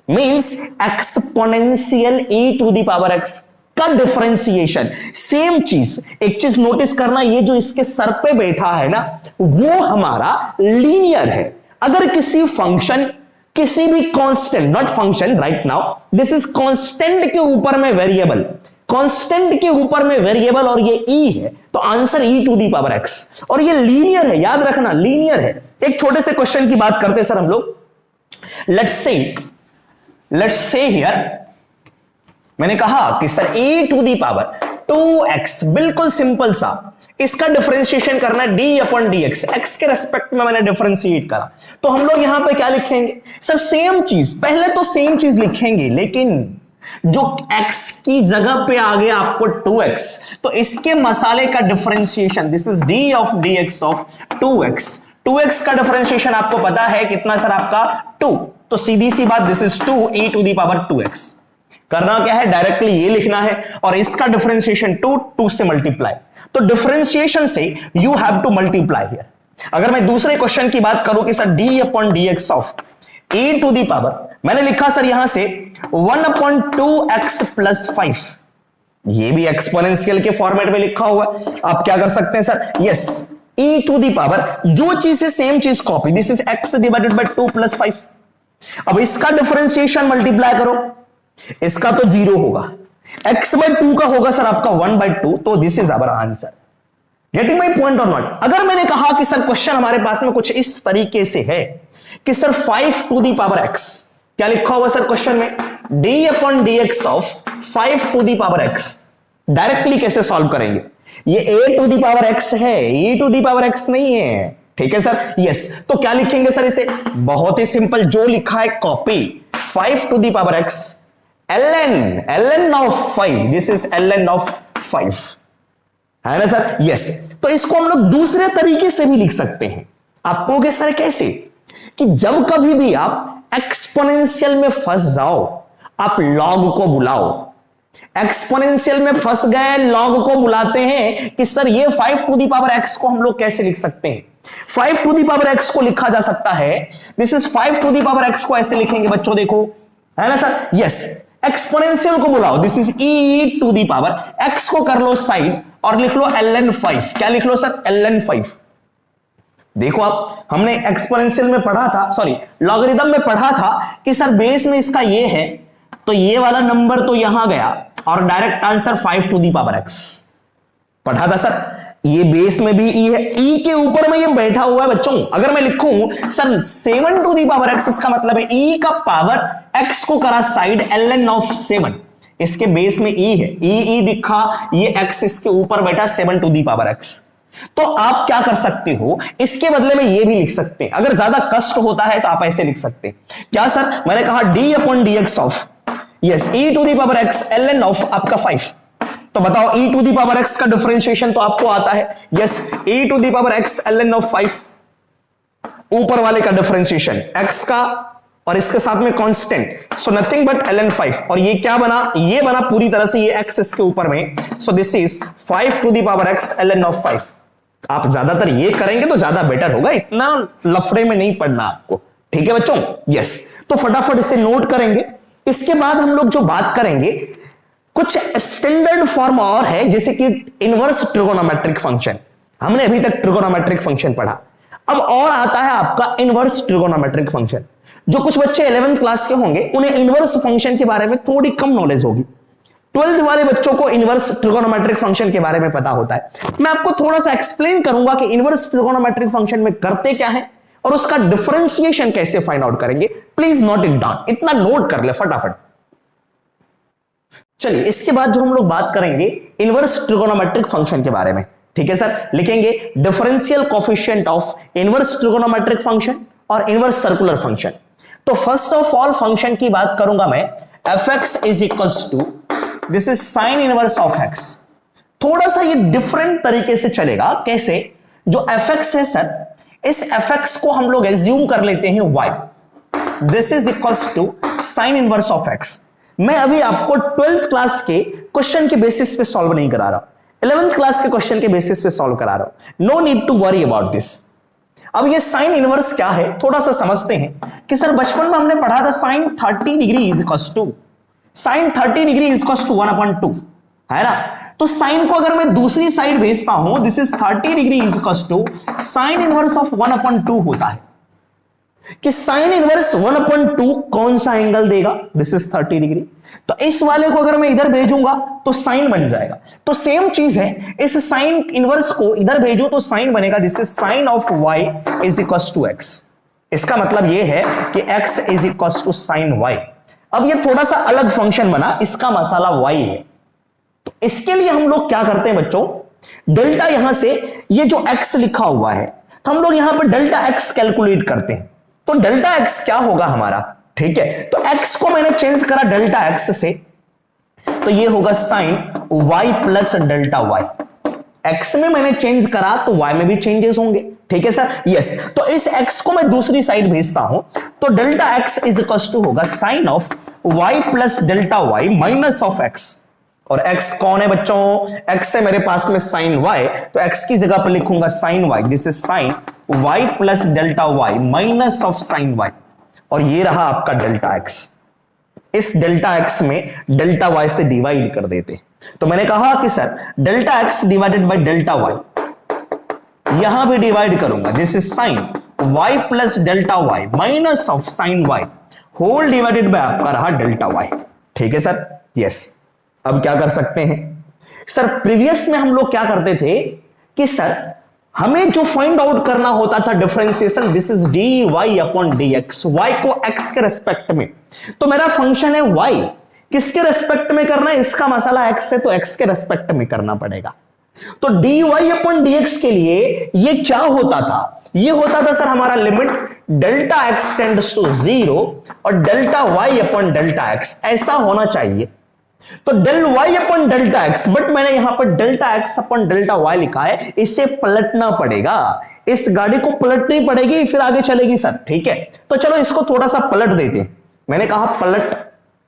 means exponential e to the power x का डिफरेंशिएशन। सेम चीज, एक चीज नोटिस करना, ये जो इसके सर पे बैठा है ना, वो हमारा लीनियर है। अगर किसी फंक्शन, किसी भी constant, not function right now, this is constant के ऊपर में वेरिएबल, कांस्टेंट के ऊपर में वेरिएबल और ये e है, तो answer e to the power x, और ये लीनियर है, याद रखना लीनियर है। एक छोटे से क्वेश्चन की बात करते हैं सर हम लोग। लेट्स से हियर मैंने कहा कि sir a to the power 2x, बिल्कुल सिंपल सा, इसका डिफरेंशिएशन करना है d अपॉन dx, x के रेस्पेक्ट में मैंने डिफरेंशिएट करा, तो हम लोग यहां पे क्या लिखेंगे सर, सेम चीज, पहले तो सेम चीज लिखेंगे, लेकिन जो x की जगह पे आ गया आपको 2x, तो इसके मसाले का differentiation, this is d of dx of 2x। 2x का डिफरेंशिएशन आपको पता है कितना सर, आपका 2, तो सीधी सी बात, this is 2 e to the power 2x। करना क्या है, डायरेक्टली ये लिखना है, और इसका डिफरेंशिएशन 2 से मल्टीप्लाई, तो डिफरेंशिएशन से you have to multiply here. अगर मैं दूसरे क्वेश्चन की बात करूं कि sir d upon dx of a to the power, मैंने लिखा सर यहां से 1 अपॉन 2x प्लस 5, ये भी एक्सपोनेंशियल के फॉर्मेट में लिखा हुआ है। आप क्या कर सकते हैं sir, yes e to the power, जो चीज है सेम चीज copy, this is x divided by 2 plus 5। अब इसका डिफरेंशिएशन मल्टीप्लाई करो, इसका तो 0 होगा, x बाय 2 का होगा सर आपका 1 बाय 2, तो this is our answer. Getting my point और नॉट। अगर मैंने कहा कि सर क्वेश्चन हमारे पास में कुछ इस तरीके से है कि sir 5 to the power x, क्या लिखा हुआ सर क्वेश्चन में, d upon dx of 5 to the power x, directly कैसे सॉल्व करेंगे, ये a to the power x है, e to the power x नहीं है, ठीक है सर, यस। तो क्या लिखेंगे सर इसे, बहुत ही सिंपल, जो लिखा है copy, 5 to the power x ln of 5, this is ln of 5, है ना सर, यस। तो इसको हम लोग दूसरे तरीके से भी लिख सकते हैं। आप कहोगे सर कैसे, कि जब कभी भी आप एक्सपोनेंशियल में फंस जाओ, आप लॉग को बुलाओ, एक्सपोनेंशियल में फंस गए, लॉग को बुलाते हैं कि सर ये 5 टू दी पावर x को हम लोग कैसे लिख सकते हैं, 5 टू दी पावर x को लिखा जा सकता है, this is 5 to the power x को ऐसे लिखेंगे बच्चों, देखो, है ना सर, यस। एक्सपोनेंशियल को बुलाओ, this is e to the power, x को कर लो साइड और लिख लो ln 5, क्या लिख लो सर, ln 5। देखो आप, हमने एक्सपोनेंशियल में पढ़ा था, सॉरी लॉगरिथम में पढ़ा था कि सर बेस में इसका ये है, तो ये वाला नंबर तो यहां गया और direct answer 5 to the power x पढ़ा था सर। ये बेस में भी e है, e के ऊपर में ये बैठा हुआ है बच्चों। अगर मैं लिखूं sir 7 to the power x, इसका मतलब है e का पावर x को करा साइड ln ऑफ 7, इसके बेस में e है, e दिखा, ये x इसके ऊपर बैठा 7 टू दी पावर x। तो आप क्या कर सकते हो, इसके बदले में ये भी लिख सकते हैं, अगर ज्यादा कष्ट होता है तो आप ऐसे लिख सकते हैं, क्या सर, मैंने कहा d upon dx of, yes, e to the power x ln of आपका 5, तो बताओ e to the power x का डिफरेंशिएशन तो आपको आता है, yes, e to the power x ln of 5, ऊपर वाले का डिफरेंशिएशन x का और इसके साथ में constant, so nothing but ln 5, और ये क्या बना, ये बना पूरी तरह से ये x इसके ऊपर में, so this is 5 to the power x ln of 5। आप ज्यादातर ये करेंगे तो ज्यादा बेटर होगा, इतना लफड़े में नहीं पढ़ना आपको, ठीक है बच्चों, यस। तो फटाफट इसे नोट करेंगे। इसके बाद हम लोग जो बात करेंगे कुछ स्टैंडर्ड फॉर्म और है, जैसे कि इनवर्स ट्रिगोनोमेट्रिक फंक्शन, हमने अभी तक ट्रिगोनोमेट्रिक फंक्शन पढ़ा, अब और आता है आपका इनवर्स ट्रिगोनोमेट्रिक फंक्शन। जो कुछ बच्चे 11th क्लास के होंगे उन्हें इनवर्स फंक्शन के बारे में थोड़ी कम नॉलेज होगी, 12th वाले बच्चों को इनवर्स ट्रिगोनोमेट्रिक फंक्शन के बारे में पता होता है। मैं आपको थोड़ा सा एक्सप्लेन करूंगा कि इनवर्स ट्रिगोनोमेट्रिक फंक्शन में करते क्या है और उसका डिफरेंशिएशन कैसे फाइंड आउट करेंगे। प्लीज नोट इट डाउन, इतना नोट कर ले फटाफट। चलिए इसके बाद जो हम लोग बात करेंगे इनवर्स ट्रिगोनोमेट्रिक फंक्शन के बारे में, ठीक है सर, लिखेंगे differential coefficient of inverse trigonometric function और इनवर्स सर्कुलर फंक्शन। तो फर्स्ट ऑफ ऑल फंक्शन की बात करूंगा मैं, fx is equals to, this is sine inverse of x। थोड़ा सा ये डिफरेंट तरीके से चलेगा, कैसे, जो fx है सर, इस fx को हम लोग एज्यूम कर लेते हैं y, this is equals to sine inverse of x। मैं अभी आपको 12th क्लास के क्वेश्चन के बेसिस पे सॉल्व नहीं करा रहा, 11th क्लास के क्वेश्चन के बेसिस पे सॉल्व करा रहा हूं, no need to worry about this. अब ये साइन इनवर्स क्या है थोड़ा सा समझते हैं कि सर बचपन में हमने पढ़ा था sine 30 degree is equals to, sine 30 degree is equals to 1/2, है ना। तो साइन को अगर मैं दूसरी साइड भेजता हूं, this is 30 degree is equals to sine inverse of 1/2 होता है, कि साइन इनवर्स 1/2 कौन सा एंगल देगा, दिस इज 30 डिग्री। तो इस वाले को अगर मैं इधर भेजूंगा तो साइन बन जाएगा। तो सेम चीज है, इस साइन इनवर्स को इधर भेजो तो साइन बनेगा, this is sine of y is equals to x। इसका मतलब यह है कि x is equals to sine y। अब ये थोड़ा सा अलग फंक्शन बना, इसका मसाला y है। तो इसके लिए हम लोग क्या करते हैं बच्चों, डेल्टा यहां से ये जो x लिखा हुआ है, तो हम लोग यहां पर डेल्टा x कैलकुलेट करते हैं। तो डेल्टा x क्या होगा हमारा, ठीक है, तो x को मैंने चेंज करा डेल्टा x से, तो ये होगा sine y plus delta y। x में मैंने चेंज करा तो y में भी चेंजेस होंगे, ठीक है सर, यस। तो इस x को मैं दूसरी साइड भेजता हूं तो delta x is equal to होगा sine of y plus delta y minus of x। और x कौन है बच्चों, x है मेरे पास में साइन y, तो x की जगह पर लिखूंगा sine y, this is sine y plus delta y minus of sine y, और ये रहा आपका डेल्टा x। इस डेल्टा x में डेल्टा y से डिवाइड कर देते। तो मैंने कहा कि sir delta x divided by delta y, यहां भी डिवाइड करूंगा, this is sine y plus delta y minus of sine y whole divided by आपका रहा डेल्टा y, ठीक है सर, यस। अब क्या कर सकते हैं सर, प्रीवियस में हम लोग क्या करते थे कि सर हमें जो फाइंड आउट करना होता था differentiation, this is dy upon dx, y को x के रेस्पेक्ट में। तो मेरा फंक्शन है y, किसके रेस्पेक्ट में करना है, इसका मसाला x है तो x के रेस्पेक्ट में करना पड़ेगा। तो dy अपॉन dx के लिए ये क्या होता था, ये होता था सर हमारा limit delta x tends to 0 और delta y upon delta x, ऐसा होना चाहिए। तो del y upon delta x, but मैंने यहां पर delta x upon delta y लिखा है, इसे पलटना पड़ेगा, इस गाड़ी को पलटनी पड़ेगी फिर आगे चलेगी सर, ठीक है। तो चलो इसको थोड़ा सा पलट देते हैं, मैंने कहा पलट,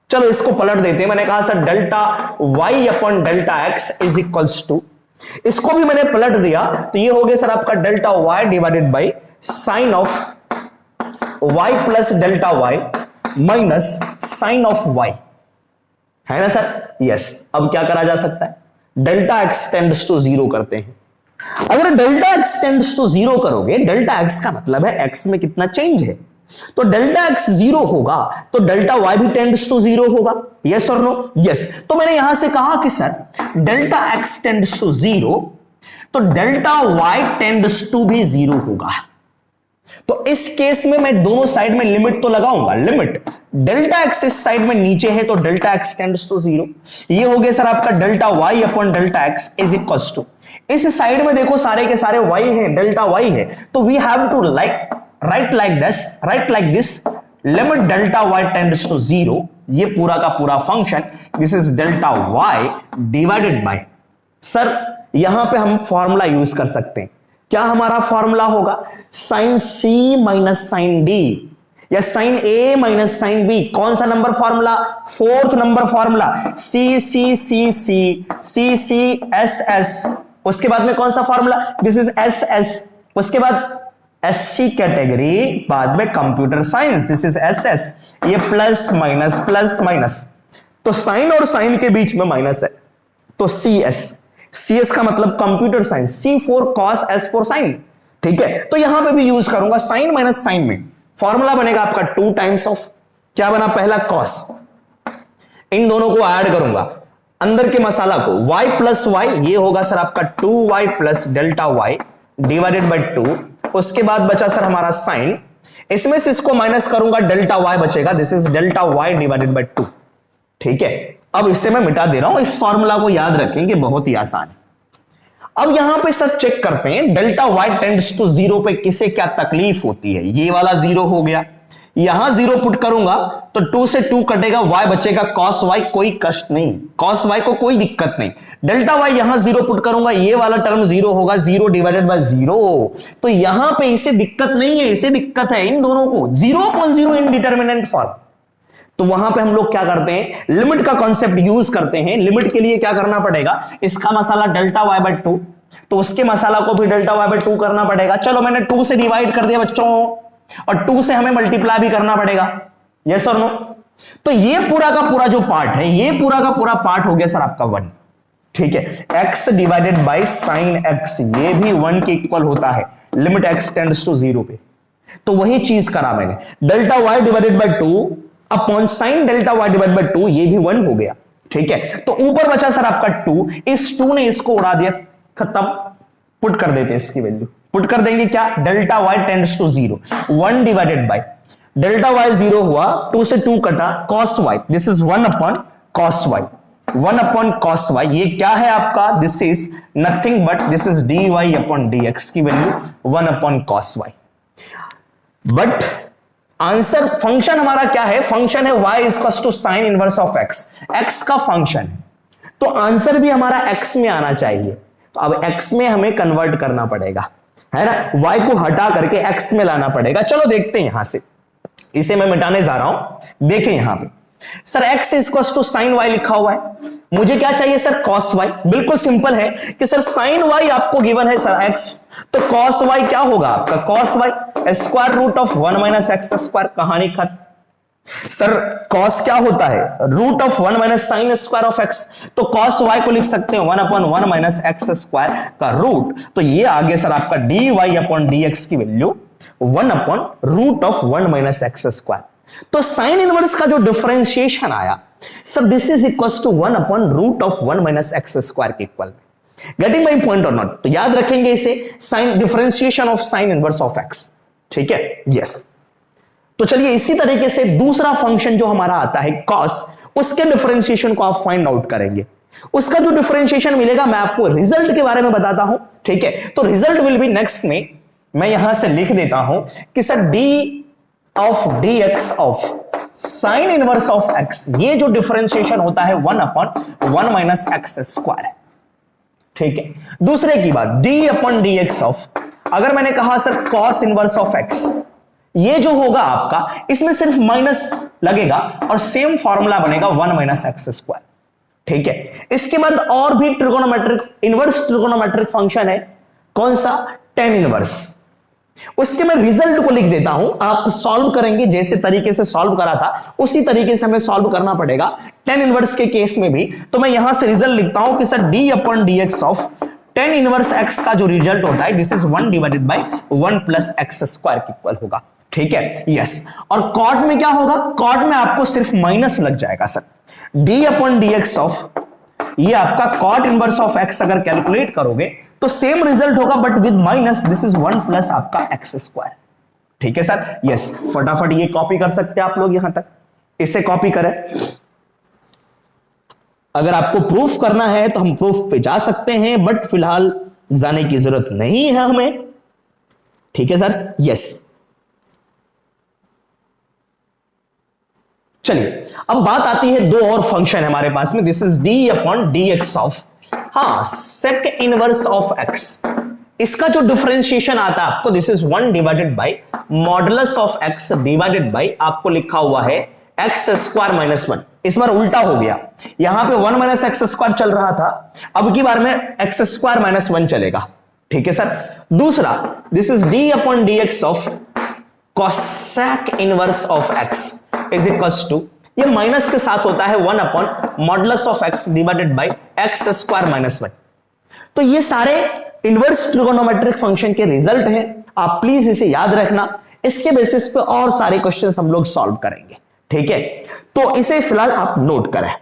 चलो इसको पलट देते हैं। मैंने कहा sir delta y upon delta x is equals to, इसको भी मैंने पलट दिया तो ये हो गया सर आपका delta y divided by sine of y plus delta y minus sine of y, है ना सर, यस। अब क्या करा जा सकता है, डेल्टा x टेंड्स टू 0 करते हैं। अगर डेल्टा x टेंड्स टू 0 करोगे, डेल्टा x का मतलब है x में कितना चेंज है, तो डेल्टा x 0 होगा तो डेल्टा y भी टेंड्स टू 0 होगा, यस और नो, यस। तो मैंने यहां से कहा कि sir delta x tends to 0 तो डेल्टा y टेंड्स टू भी 0 होगा। तो इस केस में मैं दोनों साइड में लिमिट तो लगाऊंगा, लिमिट डेल्टा x इस साइड में नीचे है तो डेल्टा x टेंड्स टू 0, ये हो गया सर आपका delta y upon delta x is equals to, इस साइड में देखो सारे के सारे y है, डेल्टा y है, तो we have to write like this limit delta y tends to 0, ये पूरा का पूरा function this is delta y divided by, sir यहां पे हम फॉर्मूला यूज कर सकते हैं। क्या हमारा फॉर्मूला होगा? Sine C minus sine D या sine A minus sine B. कौन सा number formula? Fourth number formula, C C C C C C S S. उसके बाद में कौन सा formula? This is S S. उसके बाद एससी कैटेगरी, बाद में computer science, this is S S. ये प्लस माइनस, तो साइन और साइन के बीच में माइनस है, तो सी एस का मतलब computer science, C for cos, S for sine. ठीक है, तो यहां पे भी यूज करूंगा साइन माइनस साइन में फॉर्मूला बनेगा आपका 2 टाइम्स ऑफ क्या बना? पहला कॉस, इन दोनों को ऐड करूंगा अंदर के मसाला को, y प्लस वाई, ये होगा सर आपका 2y plus delta y divided by 2। उसके बाद बचा सर हमारा साइन, इसमें से इसको माइनस करूंगा, डेल्टा वाई बचेगा, this is delta y divided by 2। ठीक है, अब इससे मैं मिटा दे रहा हूं, इस फॉर्मूला को याद रखेंगे, बहुत ही आसान है। अब यहां पे सर चेक करते हैं डेल्टा वाई टेंड्स टू 0 पे किसे क्या तकलीफ होती है। ये वाला 0 हो गया, यहां 0 पुट करूंगा तो 2 से 2 कटेगा, y बचेगा cos y, कोई कष्ट नहीं, cos y को कोई दिक्कत नहीं। डेल्टा y यहां 0 पुट करूंगा, ये वाला टर्म 0 होगा, 0 डिवाइडेड बाय 0। तो यहां पे इसे दिक्कत नहीं है, इसे दिक्कत है इन दोनों को, 0/0 इनडिटरमिनेंट फॉर्म। तो वहां पे हम लोग क्या करते हैं? लिमिट का कॉन्सेप्ट यूज करते हैं। लिमिट के लिए क्या करना पड़ेगा? इसका मसाला डेल्टा वाई बाय 2, तो उसके मसाला को भी डेल्टा वाई बाय 2 करना पड़ेगा। चलो मैंने 2 से डिवाइड कर दिया बच्चों, और 2 से हमें मल्टीप्लाई भी करना पड़ेगा, यस और नो? तो ये पूरा का पूरा जो पार्ट है, ये पूरा का पूरा पार्ट हो गया सर आपका 1। ठीक है, x divided by sine x, ये भी 1 के इक्वल होता है लिमिट x टेंड्स टू 0 पे। तो वही चीज करा मैंने, delta y divided by 2 upon sine delta y divided by 2, ये भी 1 हो गया। ठीक है, तो ऊपर बचा सर आपका 2, इस 2 ने इसको उड़ा दिया, खत्म। पुट कर देते हैं इसकी वैल्यू, पुट कर देंगे क्या? Delta y tends to 0, 1 divided by delta y 0 हुआ, 2 से 2 कटा, cos y, this is 1 upon cos y, 1 upon cos y। ये क्या है आपका? This is nothing but this is dy upon dx की value 1 upon cos y। But answer function हमारा क्या है? फंक्शन है y equals to sine inverse of x, x का फंक्शन है, तो आंसर भी हमारा x में आना चाहिए। तो अब x में हमें कन्वर्ट करना पड़ेगा, है ना? y को हटा करके x में लाना पड़ेगा। चलो देखते हैं यहां से, इसे मैं मिटाने जा रहा हूं। देखें यहां पे sir x equals to sine y लिखा हुआ है, मुझे क्या चाहिए सर? cos y। बिल्कुल सिंपल है कि सर साइन y आपको गिवन है सर x, तो cos y क्या होगा आपका? cos y square root of 1 minus x square, कहानी खत्म। सर cos क्या होता है? Root of 1 minus sine square of x, तो cos y को लिख सकते हैं 1 अपॉन 1 माइनस एक्स स्क्वायर का रूट, तो ये आ गया सर आपका dy अपॉन dx की value 1 upon root of 1 minus x square. तो साइन इनवर्स का जो डिफरेंशिएशन आया sir, this is equals to 1 upon root of 1 minus x square के इक्वल। गेटिंग माई पॉइंट और नॉट? तो याद रखेंगे इसे, sine differentiation of sine inverse of x। ठीक है, यस। तो चलिए इसी तरीके से दूसरा फंक्शन जो हमारा आता है cos, उसके डिफरेंशिएशन को आप फाइंड आउट करेंगे। उसका जो डिफरेंशिएशन मिलेगा मैं आपको रिजल्ट के बारे में बताता हूं। ठीक है, तो रिजल्ट विल बी नेक्स्ट में, मैं यहां से लिख देता हूं कि sir d of dx of sine inverse of x, ये जो डिफरेंशिएशन होता है 1 अपॉन 1 माइनस एक्स स्क्वायर। ठीक है, दूसरे की बात d अपॉन dx ऑफ, अगर मैंने कहा sir cos inverse of x, ये जो होगा आपका, इसमें सिर्फ माइनस लगेगा और सेम फॉर्मूला बनेगा 1 माइनस एक्स स्क्वायर। ठीक है, इसके बाद और भी ट्रिगोनोमेट्रिक, इनवर्स ट्रिगोनोमेट्रिक फंक्शन है, कौन सा? tan inverse. उसके मैं रिजल्ट को लिख देता हूं, आप सॉल्व करेंगे जैसे तरीके से सॉल्व करा था उसी तरीके से हमें सॉल्व करना पड़ेगा tan इनवर्स के केस में भी। तो मैं यहां से रिजल्ट लिखता हूं कि sir d upon dx of tan inverse x का जो रिजल्ट होता है this is 1 divided bye 1 plus x square के इक्वल होगा। ठीक है, यस। और कॉट में क्या होगा? कॉट में आपको सिर्फ माइनस लग जाएगा sir, d upon dx of, ये आपका कॉट इनवर्स ऑफ x अगर कैलकुलेट करोगे तो सेम रिजल्ट होगा but with minus, this is 1 plus आपका एक्स स्क्वायर। ठीक है सर, यस। फटाफट ये कॉपी कर सकते हैं आप लोग, यहां तक इसे कॉपी करें। अगर आपको प्रूफ करना है तो हम प्रूफ पे जा सकते हैं, बट फिलहाल जाने की जरूरत नहीं है हमें। ठीक है सर, यस। चलिए अब बात आती है दो और फंक्शन हमारे पास में, this is d upon d x of, हाँ सेक इनवर्स ऑफ एक्स। इसका जो डिफरेंशिएशन आता है आपको, this is 1 divided by modulus of x divided by आपको लिखा हुआ है एक्स स्क्वायर माइनस 1। इस बार उल्टा हो गया, यहां पे 1 माइनस एक्स स्क्वायर चल रहा था, अब की बार में एक्स स्क्वायर माइनस 1 चलेगा, ठीक है सर। दूसरा, this is d upon d x of cosec inverse of x is equals to, ये माइनस के साथ होता है 1 upon modulus of x divided by x square minus 1। तो ये सारे इनवर्स ट्रिगोनोमेट्रिक फंक्शन के रिजल्ट हैं, आप प्लीज इसे याद रखना, इसके बेसिस पे और सारे क्वेश्चंस हम लोग सॉल्व करेंगे, ठीक है। तो इसे फिलहाल आप नोट करें।